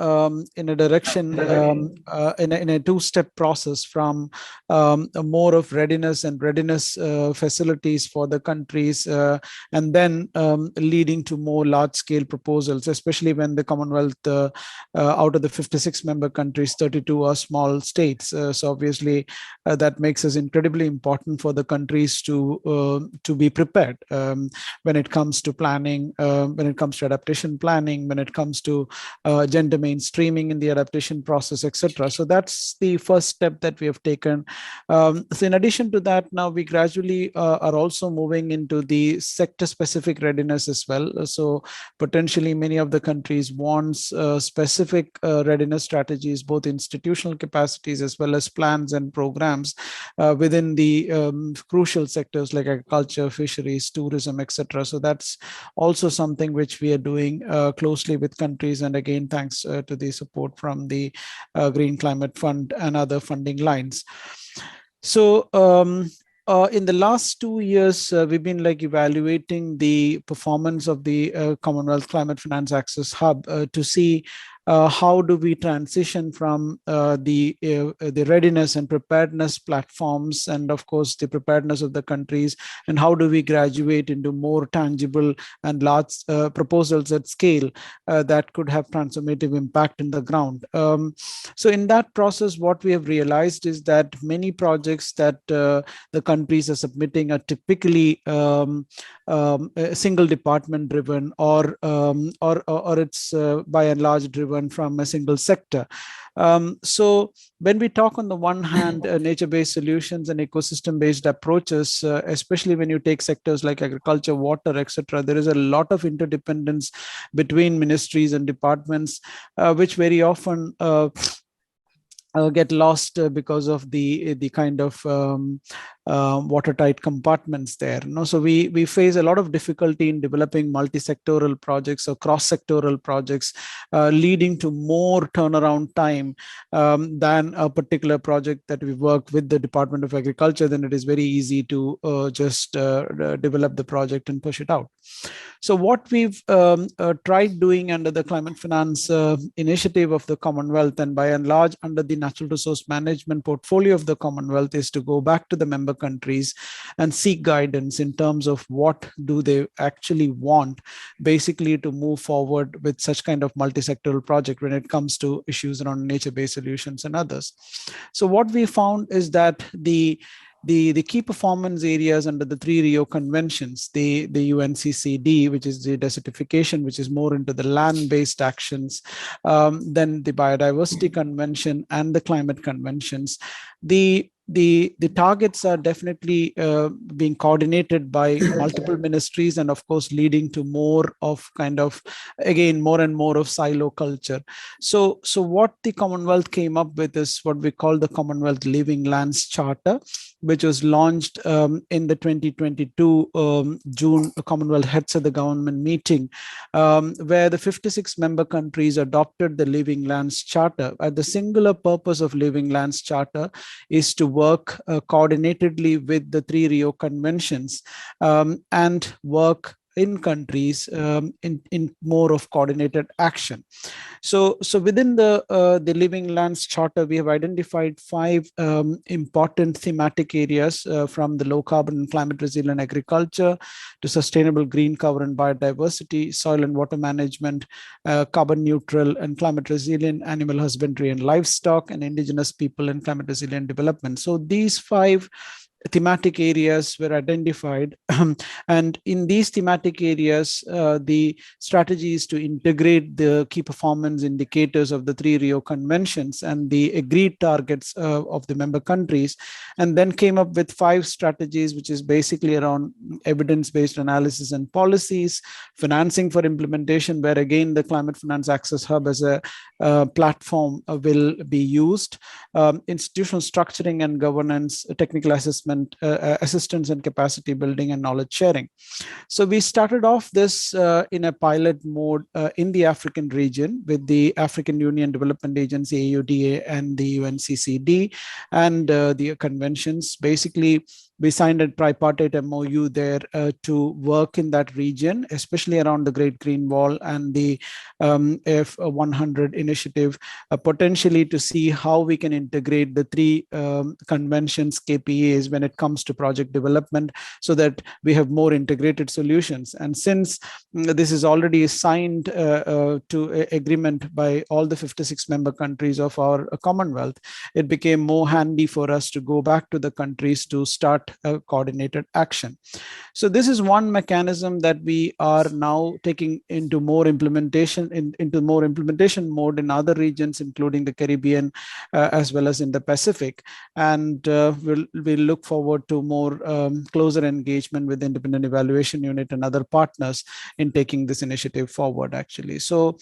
direction in a 2-step process from more of readiness and readiness facilities for the countries, and then leading to more large-scale proposals, especially when the Commonwealth, out of the 56 member countries, 32 are small states. So obviously that makes us incredibly important for the countries to be prepared when it comes to planning, when it comes to adaptation planning, when it comes to gender mainstreaming in the adaptation process, etc. So that's the first step that we have taken. So in addition to that, now we gradually are also moving into the sector-specific readiness as well. So potentially many of the countries want specific readiness strategies, both institutional capacities as well as plans and programs within the crucial sectors like agriculture, fisheries, tourism, etc. So that's also something which we are doing closely with countries, and again thanks to the support from the Green Climate Fund and other funding lines. So in the last 2 years, we've been like evaluating the performance of the Commonwealth Climate Finance Access Hub to see how do we transition from the readiness and preparedness platforms, and of course the preparedness of the countries, and how do we graduate into more tangible and large proposals at scale that could have transformative impact in the ground. So in that process, what we have realized is that many projects that the countries are submitting are typically single department driven, or it's by and large driven from a single sector. So when we talk on the one hand, nature-based solutions and ecosystem-based approaches, especially when you take sectors like agriculture, water, etc., there is a lot of interdependence between ministries and departments, which very often get lost because of the kind of watertight compartments there. So we face a lot of difficulty in developing multi-sectoral projects or cross-sectoral projects, leading to more turnaround time than a particular project that we work with the Department of Agriculture. Then it is very easy to just develop the project and push it out. So what we've tried doing under the climate finance initiative of the Commonwealth, and by and large under the natural resource management portfolio of the Commonwealth, is to go back to the member countries and seek guidance in terms of what do they actually want, basically to move forward with such kind of multi-sectoral project when it comes to issues around nature-based solutions and others. So what we found is that the key performance areas under the 3 Rio conventions, the UNCCD, which is the desertification, which is more into the land-based actions, then the biodiversity convention and the climate conventions, the targets are definitely being coordinated by multiple ministries, and of course leading to more of kind of, again, more and more of silo culture. So what the Commonwealth came up with is what we call the Commonwealth Living Lands Charter, which was launched in the 2022 June Commonwealth Heads of the Government meeting, where the 56 member countries adopted the Living Lands Charter. The singular purpose of Living Lands Charter is to work coordinatedly with the 3 Rio conventions and work in countries in more of coordinated action. So within the Living Lands Charter, we have identified 5 important thematic areas from the low carbon and climate resilient agriculture to sustainable green cover and biodiversity, soil and water management, carbon neutral and climate resilient animal husbandry and livestock, and indigenous people and climate resilient development. So these 5 thematic areas were identified, and in these thematic areas, the strategy is to integrate the key performance indicators of the 3 Rio conventions and the agreed targets of the member countries, and then came up with 5 strategies, which is basically around evidence-based analysis and policies, financing for implementation, where again the Climate Finance Access Hub as a platform will be used, institutional structuring and governance, technical assessment, assistance and capacity building, and knowledge sharing. So we started off this in a pilot mode in the African region with the African Union Development Agency, AUDA, and the UNCCD and the conventions. Basically, we signed a tripartite MOU there to work in that region, especially around the Great Green Wall and the F100 initiative, potentially to see how we can integrate the 3 conventions KPAs when it comes to project development, so that we have more integrated solutions. And since this is already signed to agreement by all the 56 member countries of our Commonwealth, it became more handy for us to go back to the countries to start a coordinated action. So this is one mechanism that we are now taking into more implementation mode in other regions, including the Caribbean as well as in the Pacific. And we'll look forward to more closer engagement with the Independent Evaluation Unit and other partners in taking this initiative forward, actually. So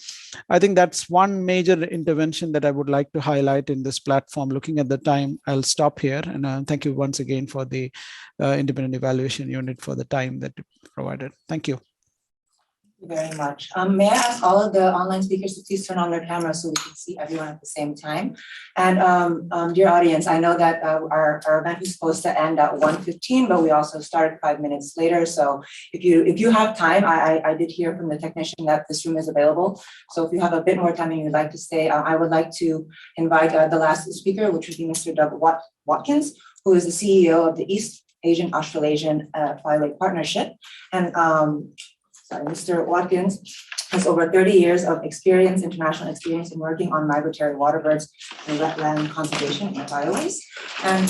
I think that's one major intervention that I would like to highlight in this platform. Looking at the time, I'll stop here, and thank you once again for the Independent Evaluation Unit for the time that you provided. Thank you. Thank you very much. May I ask all of the online speakers to please turn on their cameras so we can see everyone at the same time? And dear audience, I know that our event is supposed to end at 1:15, but we also started 5 minutes later. So if you have time, I did hear from the technician that this room is available. So if you have a bit more time and you'd like to stay, I would like to invite the last speaker, which would be Mr. Doug Watkins, who is the CEO of the East Asian Australasian Flyway Partnership. And Mr. Watkins has over 30 years of experience, international experience in working on migratory waterbirds and wetland conservation and byways. And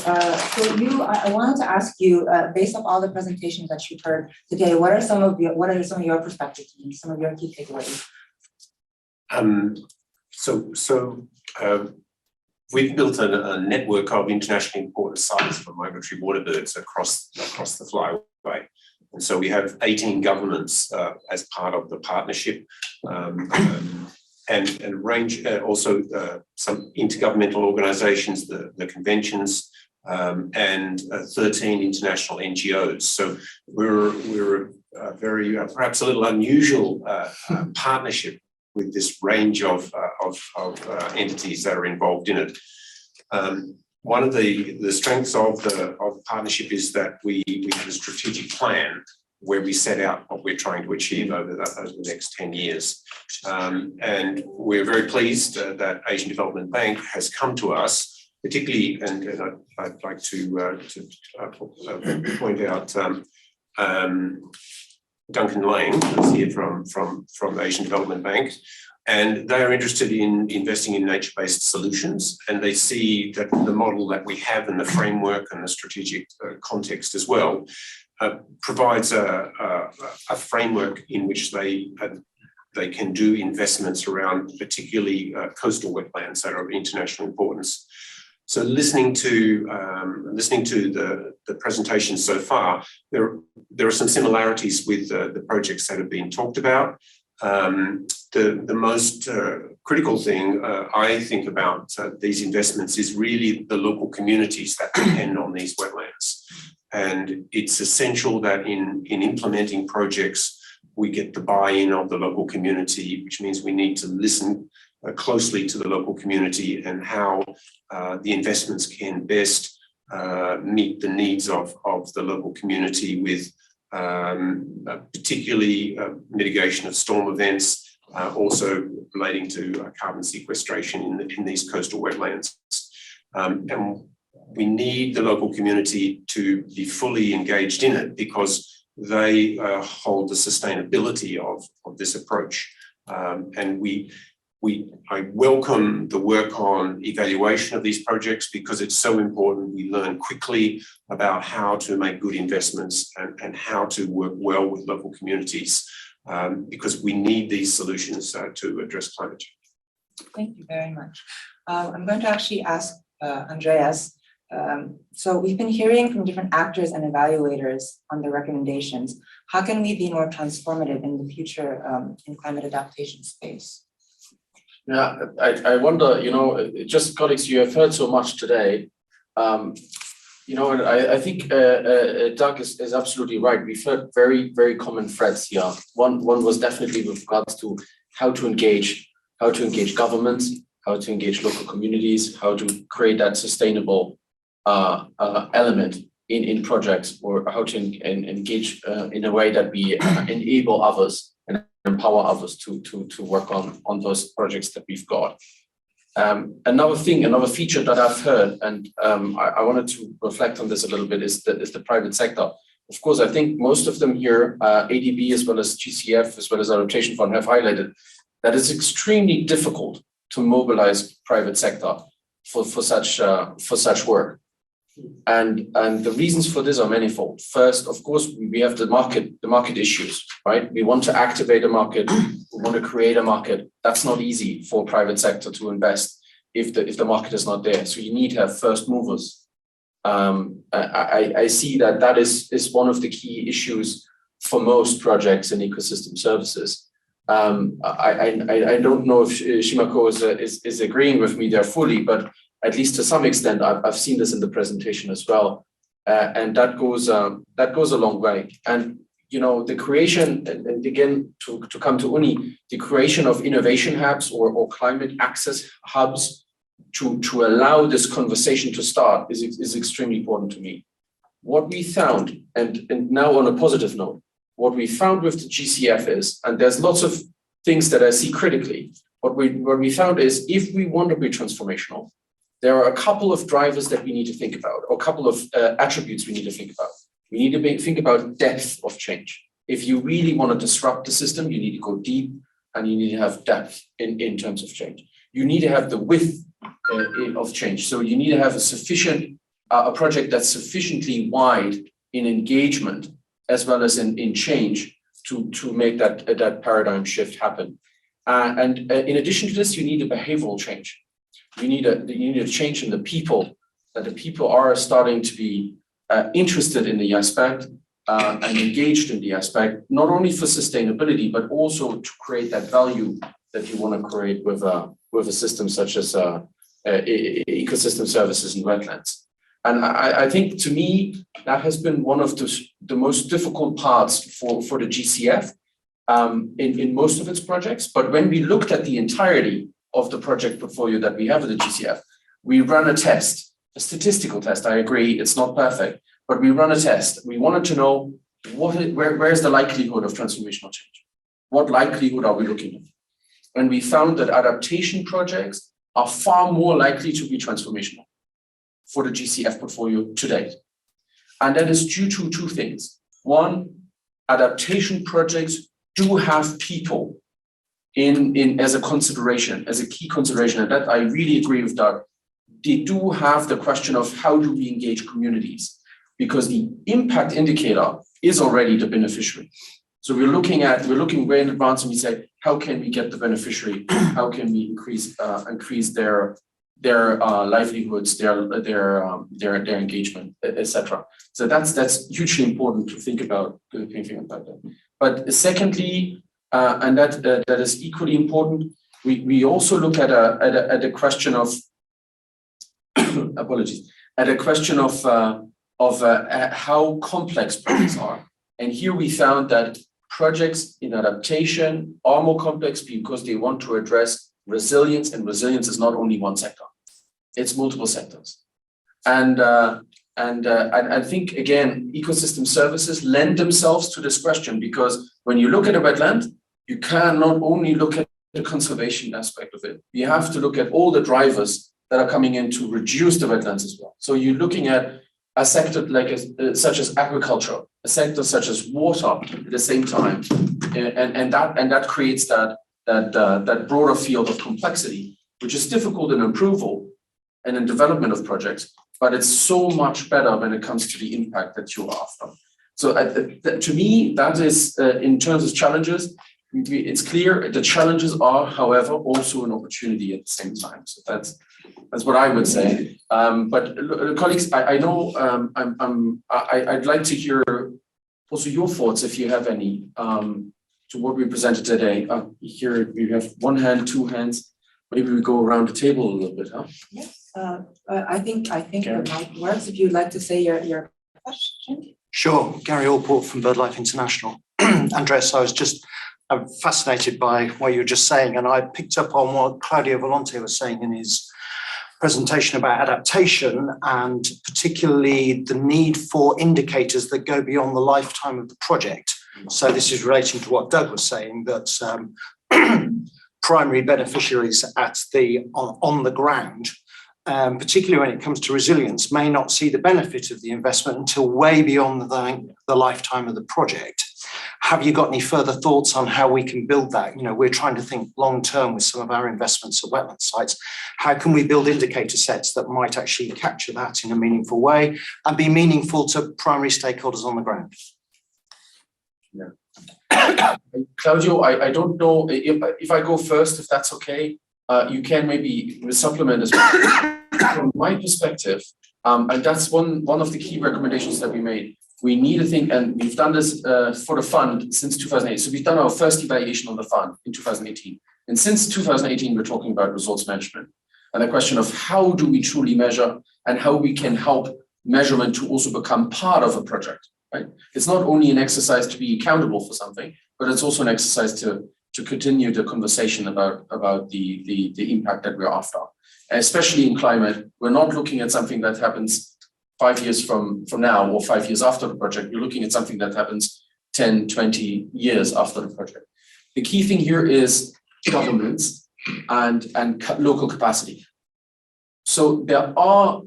for you, I wanted to ask you, based on all the presentations that you've heard today, what are some of your perspectives and some of your key takeaways? We've built a network of internationally important sites for migratory waterbirds across the flyway. And so we have 18 governments as part of the partnership, and range also some intergovernmental organisations, the conventions, and 13 international NGOs. So we're a very perhaps a little unusual partnership with this range of entities that are involved in it. One of the strengths of the partnership is that we have a strategic plan where we set out what we're trying to achieve over the next 10 years. And we're very pleased that Asian Development Bank has come to us particularly, and I'd like to point out Duncan Lang, who's here from the Asian Development Bank, and they are interested in investing in nature-based solutions, and they see that the model that we have and the framework and the strategic context as well provides a framework in which they can do investments around particularly coastal wetlands that are of international importance. So listening to the presentation so far, there are some similarities with the projects that have been talked about. The most critical thing I think about these investments is really the local communities that depend on these wetlands. And it's essential that in implementing projects, we get the buy-in of the local community, which means we need to listen closely to the local community and how the investments can best meet the needs of the local community with particularly mitigation of storm events, also relating to carbon sequestration in these coastal wetlands. And we need the local community to be fully engaged in it because they hold the sustainability of this approach. And I welcome the work on evaluation of these projects because it's so important we learn quickly about how to make good investments and how to work well with local communities because we need these solutions to address climate change. Thank you very much. I'm going to actually ask Andreas. So we've been hearing from different actors and evaluators on the recommendations. How can we be more transformative in the future in climate adaptation space? Yeah, I wonder, just colleagues, you have heard so much today. I think Doug is absolutely right. We've heard very, very common threads here. One was definitely with regards to how to engage governments, how to engage local communities, how to create that sustainable element in projects, or how to engage in a way that we enable others and empower others to work on those projects that we've got. Another feature that I've heard, and I wanted to reflect on this a little bit, is the private sector. Of course, I think most of them here, ADB as well as GCF as well as Adaptation Fund, have highlighted that it's extremely difficult to mobilize private sector for such work. And the reasons for this are manifold. First, of course, we have the market issues, right? We want to activate a market, we want to create a market. That's not easy for private sector to invest if the market is not there. So you need to have first movers. I see that is one of the key issues for most projects in ecosystem services. I don't know if Shimako is agreeing with me there fully, but at least to some extent, I've seen this in the presentation as well, and that goes a long way. And the creation, and again to come to Uni, the creation of innovation hubs or climate access hubs to allow this conversation to start is extremely important to me. What we found, and now on a positive note, what we found with the GCF is, and there's lots of things that I see critically, what we found is if we want to be transformational, there are a couple of drivers that we need to think about, or a couple of attributes we need to think about. We need to think about depth of change. If you really want to disrupt the system, you need to go deep and you need to have depth in terms of change. You need to have the width of change. So you need to have a project that's sufficiently wide in engagement as well as in change to make that paradigm shift happen. And in addition to this, you need a behavioral change. You need a change in the people, that the people are starting to be interested in the aspect and engaged in the aspect, not only for sustainability, but also to create that value that you want to create with a system such as ecosystem services and wetlands. And I think, to me, that has been one of the most difficult parts for the GCF in most of its projects. But when we looked at the entirety of the project portfolio that we have with the GCF, we run a test, a statistical test. I agree, it's not perfect, but we run a test. We wanted to know where's the likelihood of transformational change? What likelihood are we looking at? And we found that adaptation projects are far more likely to be transformational. for the GCF portfolio to date. And that is due to two things. One, adaptation projects do have people in as a consideration, as a key consideration, and that I really agree with Doug. They do have the question of how do we engage communities, because the impact indicator is already the beneficiary. So we're looking way in advance and we say, how can we get the beneficiary? How can we increase their livelihoods, their engagement, etc. So that's hugely important to think about that. But secondly, and that is equally important, we also look at a question of apologies, at a question of how complex projects are. And here we found that projects in adaptation are more complex because they want to address resilience, and resilience is not only one sector, it's multiple sectors. And I think, again, ecosystem services lend themselves to this question, because when you look at a wetland, you can not only look at the conservation aspect of it, you have to look at all the drivers that are coming in to reduce the wetlands as well. So you're looking at a sector such as agriculture, a sector such as water at the same time, and that creates that broader field of complexity, which is difficult in approval and in development of projects, but it's so much better when it comes to the impact that you're after. So to me, that is in terms of challenges, it's clear the challenges are, however, also an opportunity at the same time. So that's what I would say. But colleagues, I know I'd like to hear also your thoughts, if you have any, to what we presented today. Here we have one hand, two hands. Maybe we go around the table a little bit, huh? Yes, I think the mic works. If you'd like to say your question. Sure, Gary Allport from BirdLife International. Andres, I was just fascinated by what you were just saying, and I picked up on what Claudio Volonte was saying in his presentation about adaptation, and particularly the need for indicators that go beyond the lifetime of the project. So this is relating to what Doug was saying, that primary beneficiaries on the ground, particularly when it comes to resilience, may not see the benefit of the investment until way beyond the lifetime of the project. Have you got any further thoughts on how we can build that? You know, we're trying to think long term with some of our investments at wetland sites. How can we build indicator sets that might actually capture that in a meaningful way and be meaningful to primary stakeholders on the ground? Yeah. Claudio, I don't know if I go first, if that's okay. You can maybe supplement as well. From my perspective, and that's one of the key recommendations that we made. We need to think, and we've done this for the fund since 2008. So we've done our first evaluation on the fund in 2018. And since 2018, we're talking about resource management and the question of how do we truly measure and how we can help measurement to also become part of a project, right? It's not only an exercise to be accountable for something, but it's also an exercise to continue the conversation about the impact that we're after. And especially in climate, we're not looking at something that happens 5 years from now or 5 years after the project. We're looking at something that happens 10, 20 years after the project. The key thing here is governments and local capacity. So there are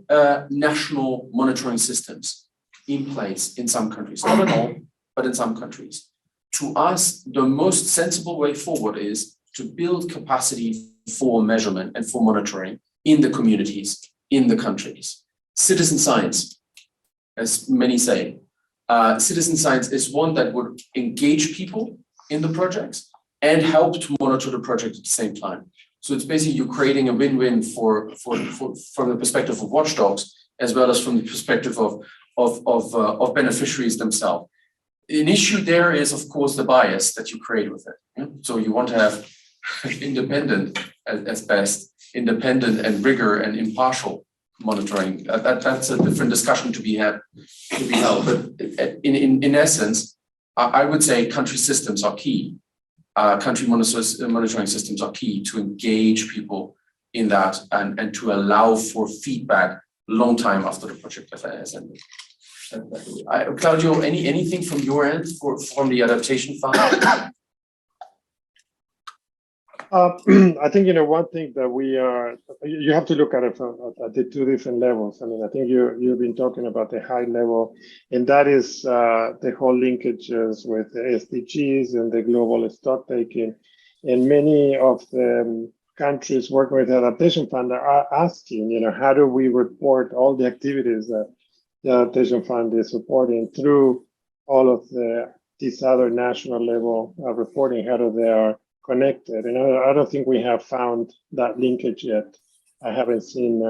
national monitoring systems in place in some countries, not at all, but in some countries. To us, the most sensible way forward is to build capacity for measurement and for monitoring in the communities, in the countries. Citizen science, as many say, citizen science is one that would engage people in the projects and help to monitor the project at the same time. So it's basically you're creating a win-win from the perspective of watchdogs, as well as from the perspective of beneficiaries themselves. An issue there is, of course, the bias that you create with it. So you want to have independent, as best, independent and rigor and impartial monitoring. That's a different discussion to be held. But in essence, I would say country systems are key. Country monitoring systems are key to engage people in that and to allow for feedback long time after the project has ended. Claudio, anything from your end from the Adaptation Fund? I think, one thing that you have to look at it at the two different levels. I mean, I think you've been talking about the high level, and that is the whole linkages with the SDGs and the global stock taking. And many of the countries working with the Adaptation Fund are asking, how do we report all the activities that the Adaptation Fund is supporting through all of these other national level reporting, how do they are connected. And I don't think we have found that linkage yet. I haven't seen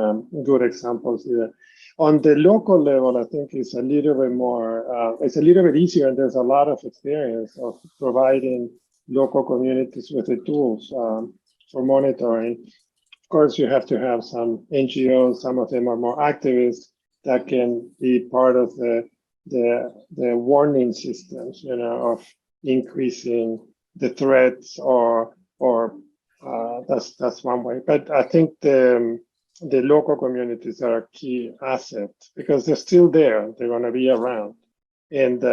good examples either. On the local level, I think it's a little bit more, it's a little bit easier, and there's a lot of experience of providing local communities with the tools for monitoring. Of course, you have to have some NGOs, some of them are more activists that can be part of the warning systems, of increasing the threats or that's one way. But I think the local communities are a key asset because they're still there. They're going to be around. And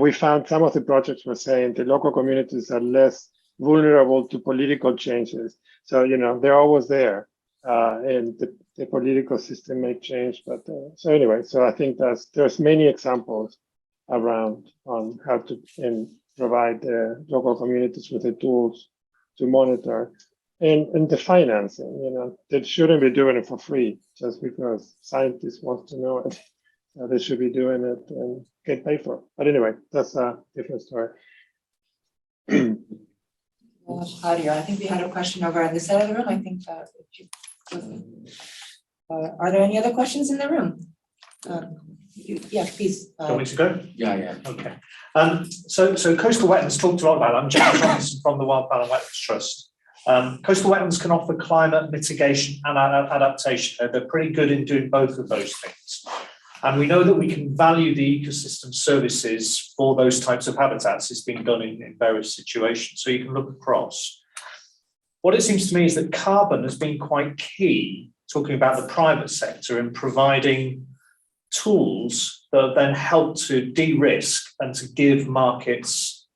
we found some of the projects were saying the local communities are less vulnerable to political changes. So, they're always there. And the political system may change. But so anyway, so I think there's many examples around on how to provide the local communities with the tools to monitor and the financing, they shouldn't be doing it for free just because scientists want to know it. They should be doing it and get paid for it. But anyway, that's a different story. Claudia, I think we had a question over on this side of the room. I think are there any other questions in the room? Yeah, please. Do you want me to go? Yeah. Okay. So coastal wetlands talked a lot about. I'm James Robinson from the Wildfowl and Wetlands Trust. Coastal wetlands can offer climate mitigation and adaptation. They're pretty good in doing both of those things. And we know that we can value the ecosystem services for those types of habitats. It's been done in various situations. So you can look across. What it seems to me is that carbon has been quite key, talking about the private sector and providing tools that then help to de-risk and to give markets,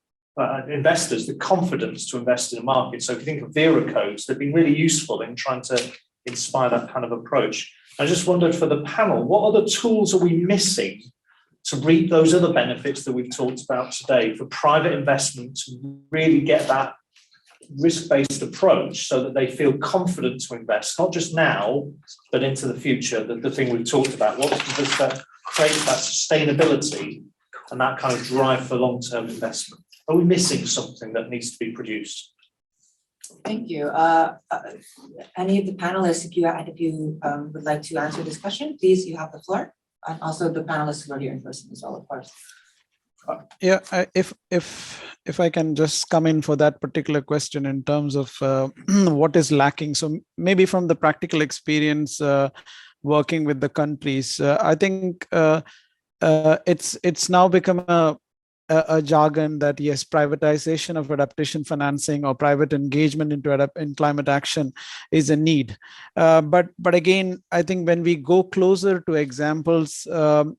investors, the confidence to invest in a market. So if you think of Vera codes, they've been really useful in trying to inspire that kind of approach. I just wondered for the panel, what other tools are we missing to reap those other benefits that we've talked about today for private investment to really get that risk-based approach so that they feel confident to invest, not just now, but into the future, the thing we've talked about. What does that create that sustainability and that kind of drive for long-term investment? Are we missing something that needs to be produced? Thank you. Any of the panelists, if you would like to answer this question, please, you have the floor. And also the panelists who are here in person as well, of course. Yeah, if I can just come in for that particular question in terms of what is lacking. So maybe from the practical experience working with the countries, I think it's now become a jargon that yes, privatization of adaptation financing or private engagement in climate action is a need. But again, I think when we go closer to examples,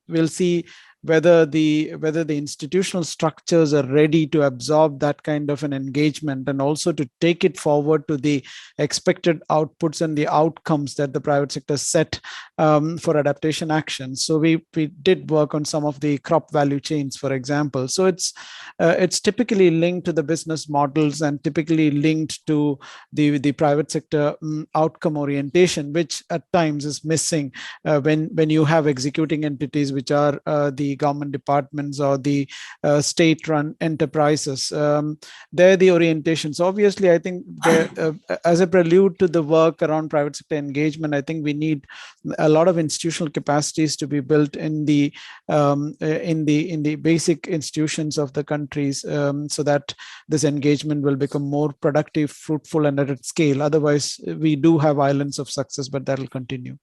we'll see whether the institutional structures are ready to absorb that kind of an engagement and also to take it forward to the expected outputs and the outcomes that the private sector set for adaptation action. So we did work on some of the crop value chains, for example. So it's typically linked to the business models and typically linked to the private sector outcome orientation, which at times is missing when you have executing entities which are the government departments or the state-run enterprises. They're the orientation. So obviously, I think as a prelude to the work around private sector engagement, I think we need a lot of institutional capacities to be built in the basic institutions of the countries, so that this engagement will become more productive, fruitful, and at its scale. Otherwise, we do have islands of success, but that will continue.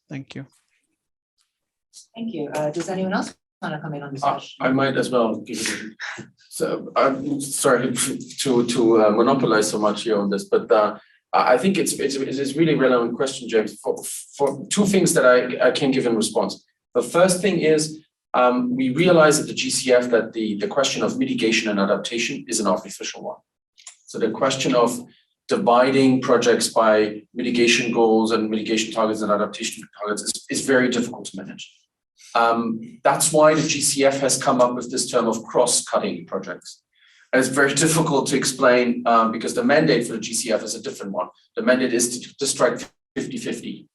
Thank you. Thank you. Does anyone else want to come in on this question? I might as well give it. So I'm sorry to monopolize so much here on this, but I think it's a really relevant question, James, for two things that I can give in response. The first thing is we realize at the GCF that the question of mitigation and adaptation is an artificial one. So the question of dividing projects by mitigation goals and mitigation targets and adaptation targets is very difficult to manage. That's why the GCF has come up with this term of cross-cutting projects. And it's very difficult to explain because the mandate for the GCF is a different one. The mandate is to strike 50-50.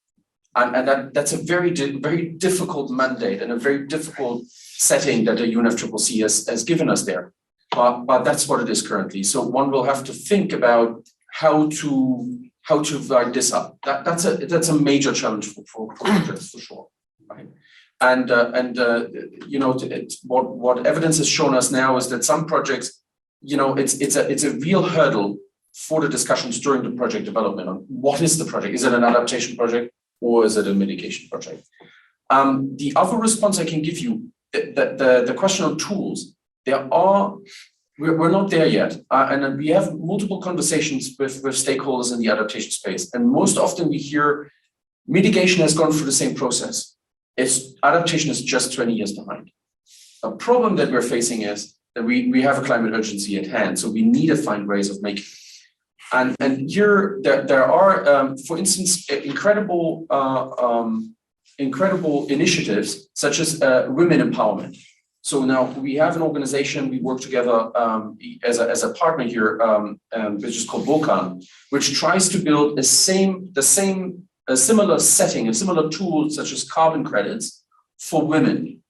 And that's a very difficult mandate and a very difficult setting that the UNFCCC has given us there. But that's what it is currently. So one will have to think about how to divide this up. That's a major challenge for projects for sure. Right? And you know, what evidence has shown us now is that some projects, you know, it's a real hurdle for the discussions during the project development on what is the project? Is it an adaptation project or is it a mitigation project? The other response I can give you, the question of tools, we're not there yet. And we have multiple conversations with stakeholders in the adaptation space. And most often we hear mitigation has gone through the same process. Adaptation is just 20 years behind. A problem that we're facing is that we have a climate urgency at hand. So we need to find ways of making it. And here there are, for instance, incredible initiatives such as women empowerment. So now we have an organization, we work together as a partner here, which is called Vulcan, which tries to build a similar setting, a similar tool such as carbon credits for women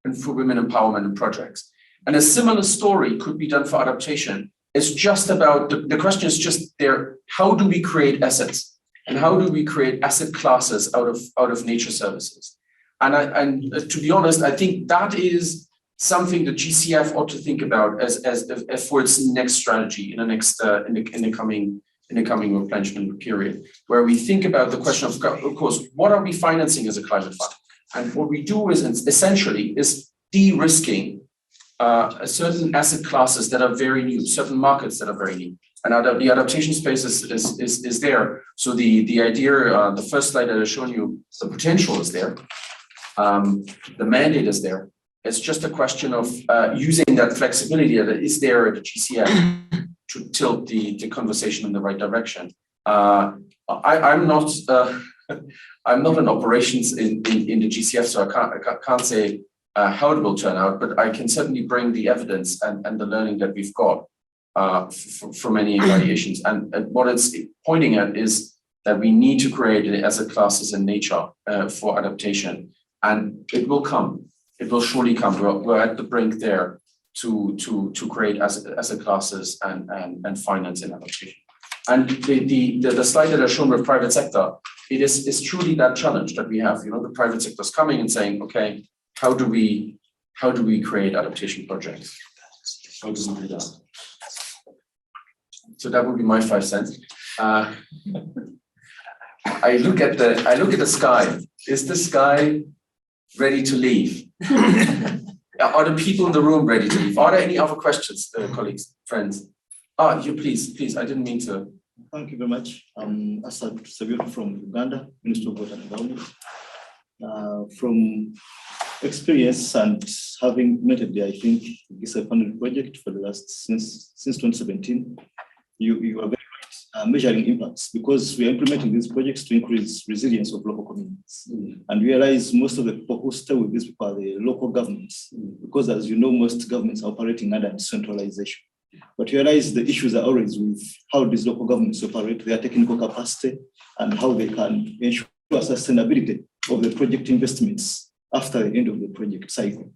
and for women empowerment and projects. And a similar story could be done for adaptation. It's just about, the question is just there, how do we create assets? And how do we create asset classes out of nature services? And to be honest, I think that is something the GCF ought to think about as for its next strategy in the coming replenishment period, where we think about the question of course, what are we financing as a climate fund? And what we do is essentially de-risking certain asset classes that are very new, certain markets that are very new. And the adaptation space is there. So the idea, the first slide that I've shown you, the potential is there. The mandate is there. It's just a question of using that flexibility that is there at the GCF to tilt the conversation in the right direction. I'm not in operations in the GCF, so I can't say how it will turn out, but I can certainly bring the evidence and the learning that we've got for many evaluations. And what it's pointing at is that we need to create asset classes in nature for adaptation, and it will come. It will surely come. We're at the brink there to create asset classes and finance in adaptation. And the slide that I've shown with private sector, it's truly that challenge that we have. You know, the private sector is coming and saying, okay, how do we create adaptation projects? How does it do that? So that would be my 5 cents. I look at the sky. Is the sky ready to leave? Are the people in the room ready to leave? Are there any other questions, colleagues, friends? You please. I didn't mean to. Thank you very much. Asad Sabiru from Uganda, Minister of Water and Environment. From experience and having implemented I think it's a funded project for the last since 2017, you are very right measuring impacts, because we are implementing these projects to increase resilience of local communities. And we realize most of the people who stay with these people are the local governments, because as you know, most governments are operating under decentralization. But you realize the issues are always with how these local governments operate, their technical capacity, and how they can ensure sustainability of the project investments after the end of the project cycle.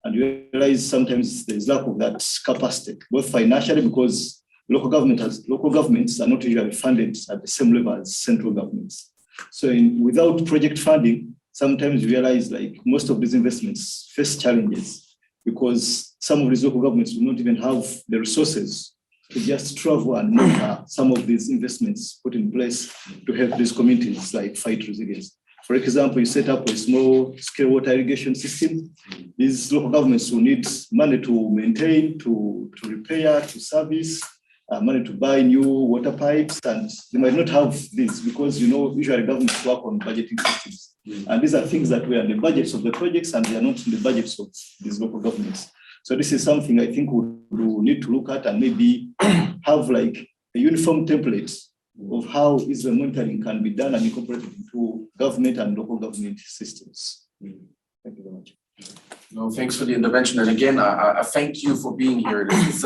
And you realize sometimes there's lack of that capacity, both financially, because local governments are not usually funded at the same level as central governments. So without project funding, sometimes you realize like most of these investments face challenges, because some of these local governments will not even have the resources to just travel and monitor some of these investments put in place to help these communities like fight resilience. For example, you set up a small scale water irrigation system. These local governments will need money to maintain, to repair, to service, money to buy new water pipes, and they might not have this because, you know, usually governments work on budgeting systems. And these are things that were in the budgets of the projects and they are not in the budgets of these local governments. So this is something I think we'll need to look at and maybe have like a uniform template of how the monitoring can be done and incorporated into government and local government systems. Thank you very much. No, thanks for the intervention. And again, I thank you for being here. This is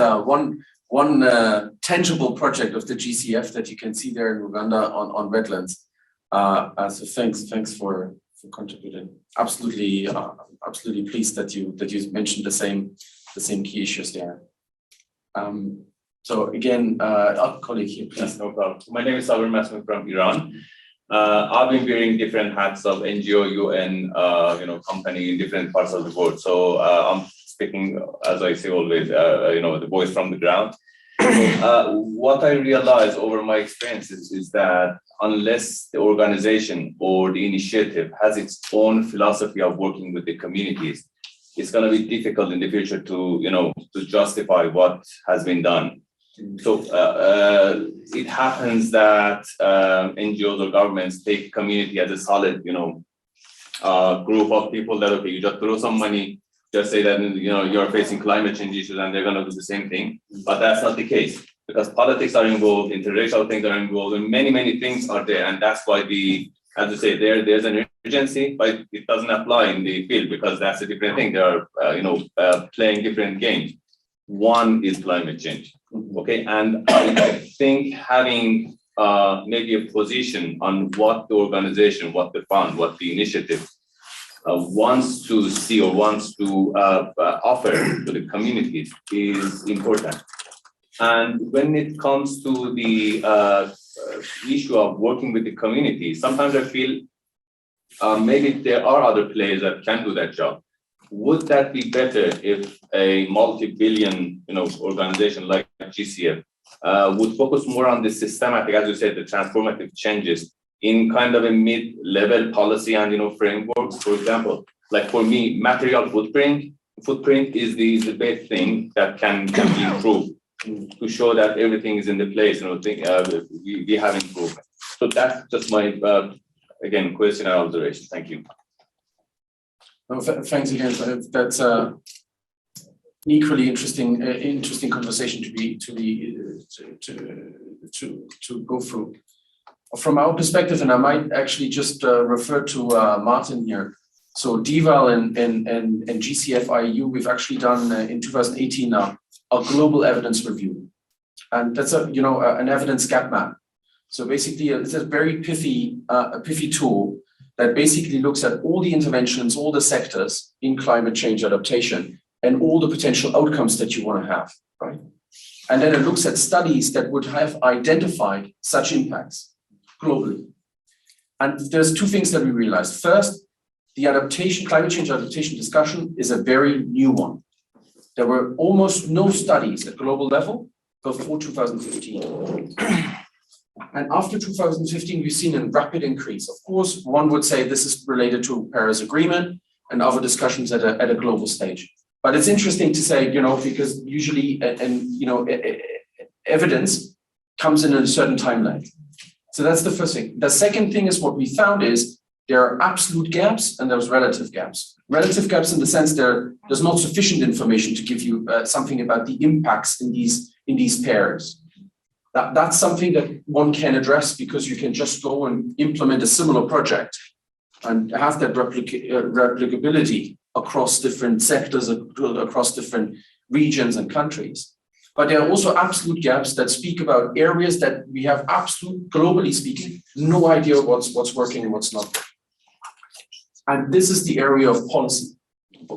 one tangible project of the GCF that you can see there in Uganda on wetlands. So thanks for contributing. Absolutely pleased that you mentioned the same key issues there. So again, our colleague here, please. No problem. My name is Sabir Masmoud from Iran. I've been wearing different hats of NGO, UN, company in different parts of the world. So I'm speaking, as I say always, the voice from the ground. What I realized over my experiences is that unless the organization or the initiative has its own philosophy of working with the communities, it's going to be difficult in the future to justify what has been done. So it happens that NGOs or governments take community as a solid, group of people that, okay, you just throw some money, just say that, you're facing climate change issues and they're going to do the same thing. But that's not the case, because politics are involved, interracial things are involved, and many, many things are there. And that's why as you say, there's an urgency, but it doesn't apply in the field because that's a different thing. They are, playing different games. One is climate change, okay? And I think having maybe a position on what the organization, what the fund, what the initiative wants to see or wants to offer to the communities is important. And when it comes to the issue of working with the community, sometimes I feel maybe there are other players that can do that job. Would that be better if a multi-billion, organization like GCF would focus more on the systematic, as you said, the transformative changes in kind of a mid-level policy and frameworks? For example, like for me, material footprint is the best thing that can be improved to show that everything is in the place. We have improvement. So that's just my again question and observation. Thank you. No, thanks again. That's an equally interesting conversation to go through. From our perspective, and I might actually just refer to Martin here. So DEval and GCF IU, we've actually done in 2018 now a global evidence review, and that's an evidence gap map. So basically, it's a very pithy tool that basically looks at all the interventions, all the sectors in climate change adaptation, and all the potential outcomes that you want to have, right? And then it looks at studies that would have identified such impacts globally. And there's two things that we realized. First, the climate change adaptation discussion is a very new one. There were almost no studies at global level before 2015. And after 2015, we've seen a rapid increase. Of course, one would say this is related to Paris Agreement and other discussions at a global stage. But it's interesting to say, because usually, evidence comes in a certain time lag. So that's the first thing. The second thing is what we found is there are absolute gaps and there's relative gaps. Relative gaps in the sense there's not sufficient information to give you something about the impacts in these pairs. That's something that one can address because you can just go and implement a similar project and have that replicability across different sectors, across different regions and countries. But there are also absolute gaps that speak about areas that we have absolute, globally speaking, no idea what's working and what's not. And this is the area of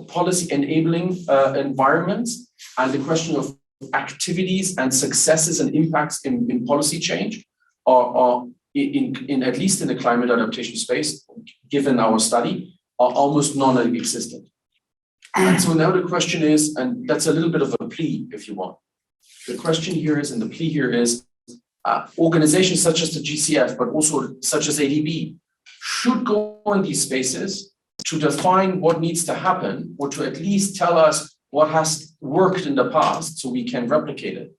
policy enabling environments, and the question of activities and successes and impacts in policy change are in at least in the climate adaptation space, given our study, are almost non-existent. And so now the question is, and that's a little bit of a plea, if you want. The question here is, and the plea here is, organizations such as the GCF, but also such as ADB, should go in these spaces to define what needs to happen, or to at least tell us what has worked in the past so we can replicate it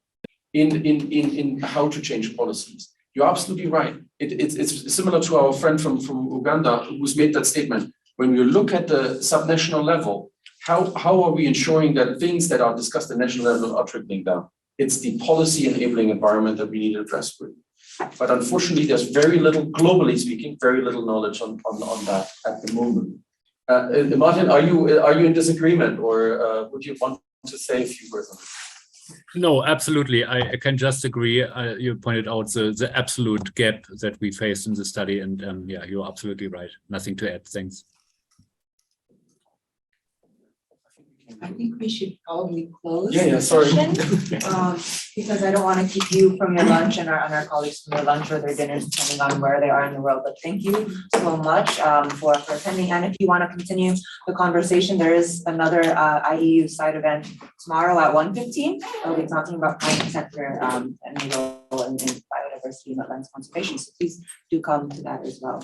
in how to change policies. You're absolutely right. It's similar to our friend from Uganda who's made that statement. When you look at the subnational level, how are we ensuring that things that are discussed at national level are trickling down? It's the policy enabling environment that we need to address. But unfortunately, there's very little, globally speaking, very little knowledge on that at the moment. Martin, are you in disagreement, or would you want to say a few words on it? No, absolutely. I can just agree. You pointed out the absolute gap that we faced in the study, and yeah, you're absolutely right. Nothing to add. Thanks. I think we should probably close. Yeah, the sorry. session, because I don't want to keep you from your lunch and our colleagues from their lunch or their dinners, depending on where they are in the world. But thank you so much for attending. And if you want to continue the conversation, there is another IEU side event tomorrow at 1:15. I'll be talking about climate sector and role in biodiversity and wetlands conservation. So please do come to that as well.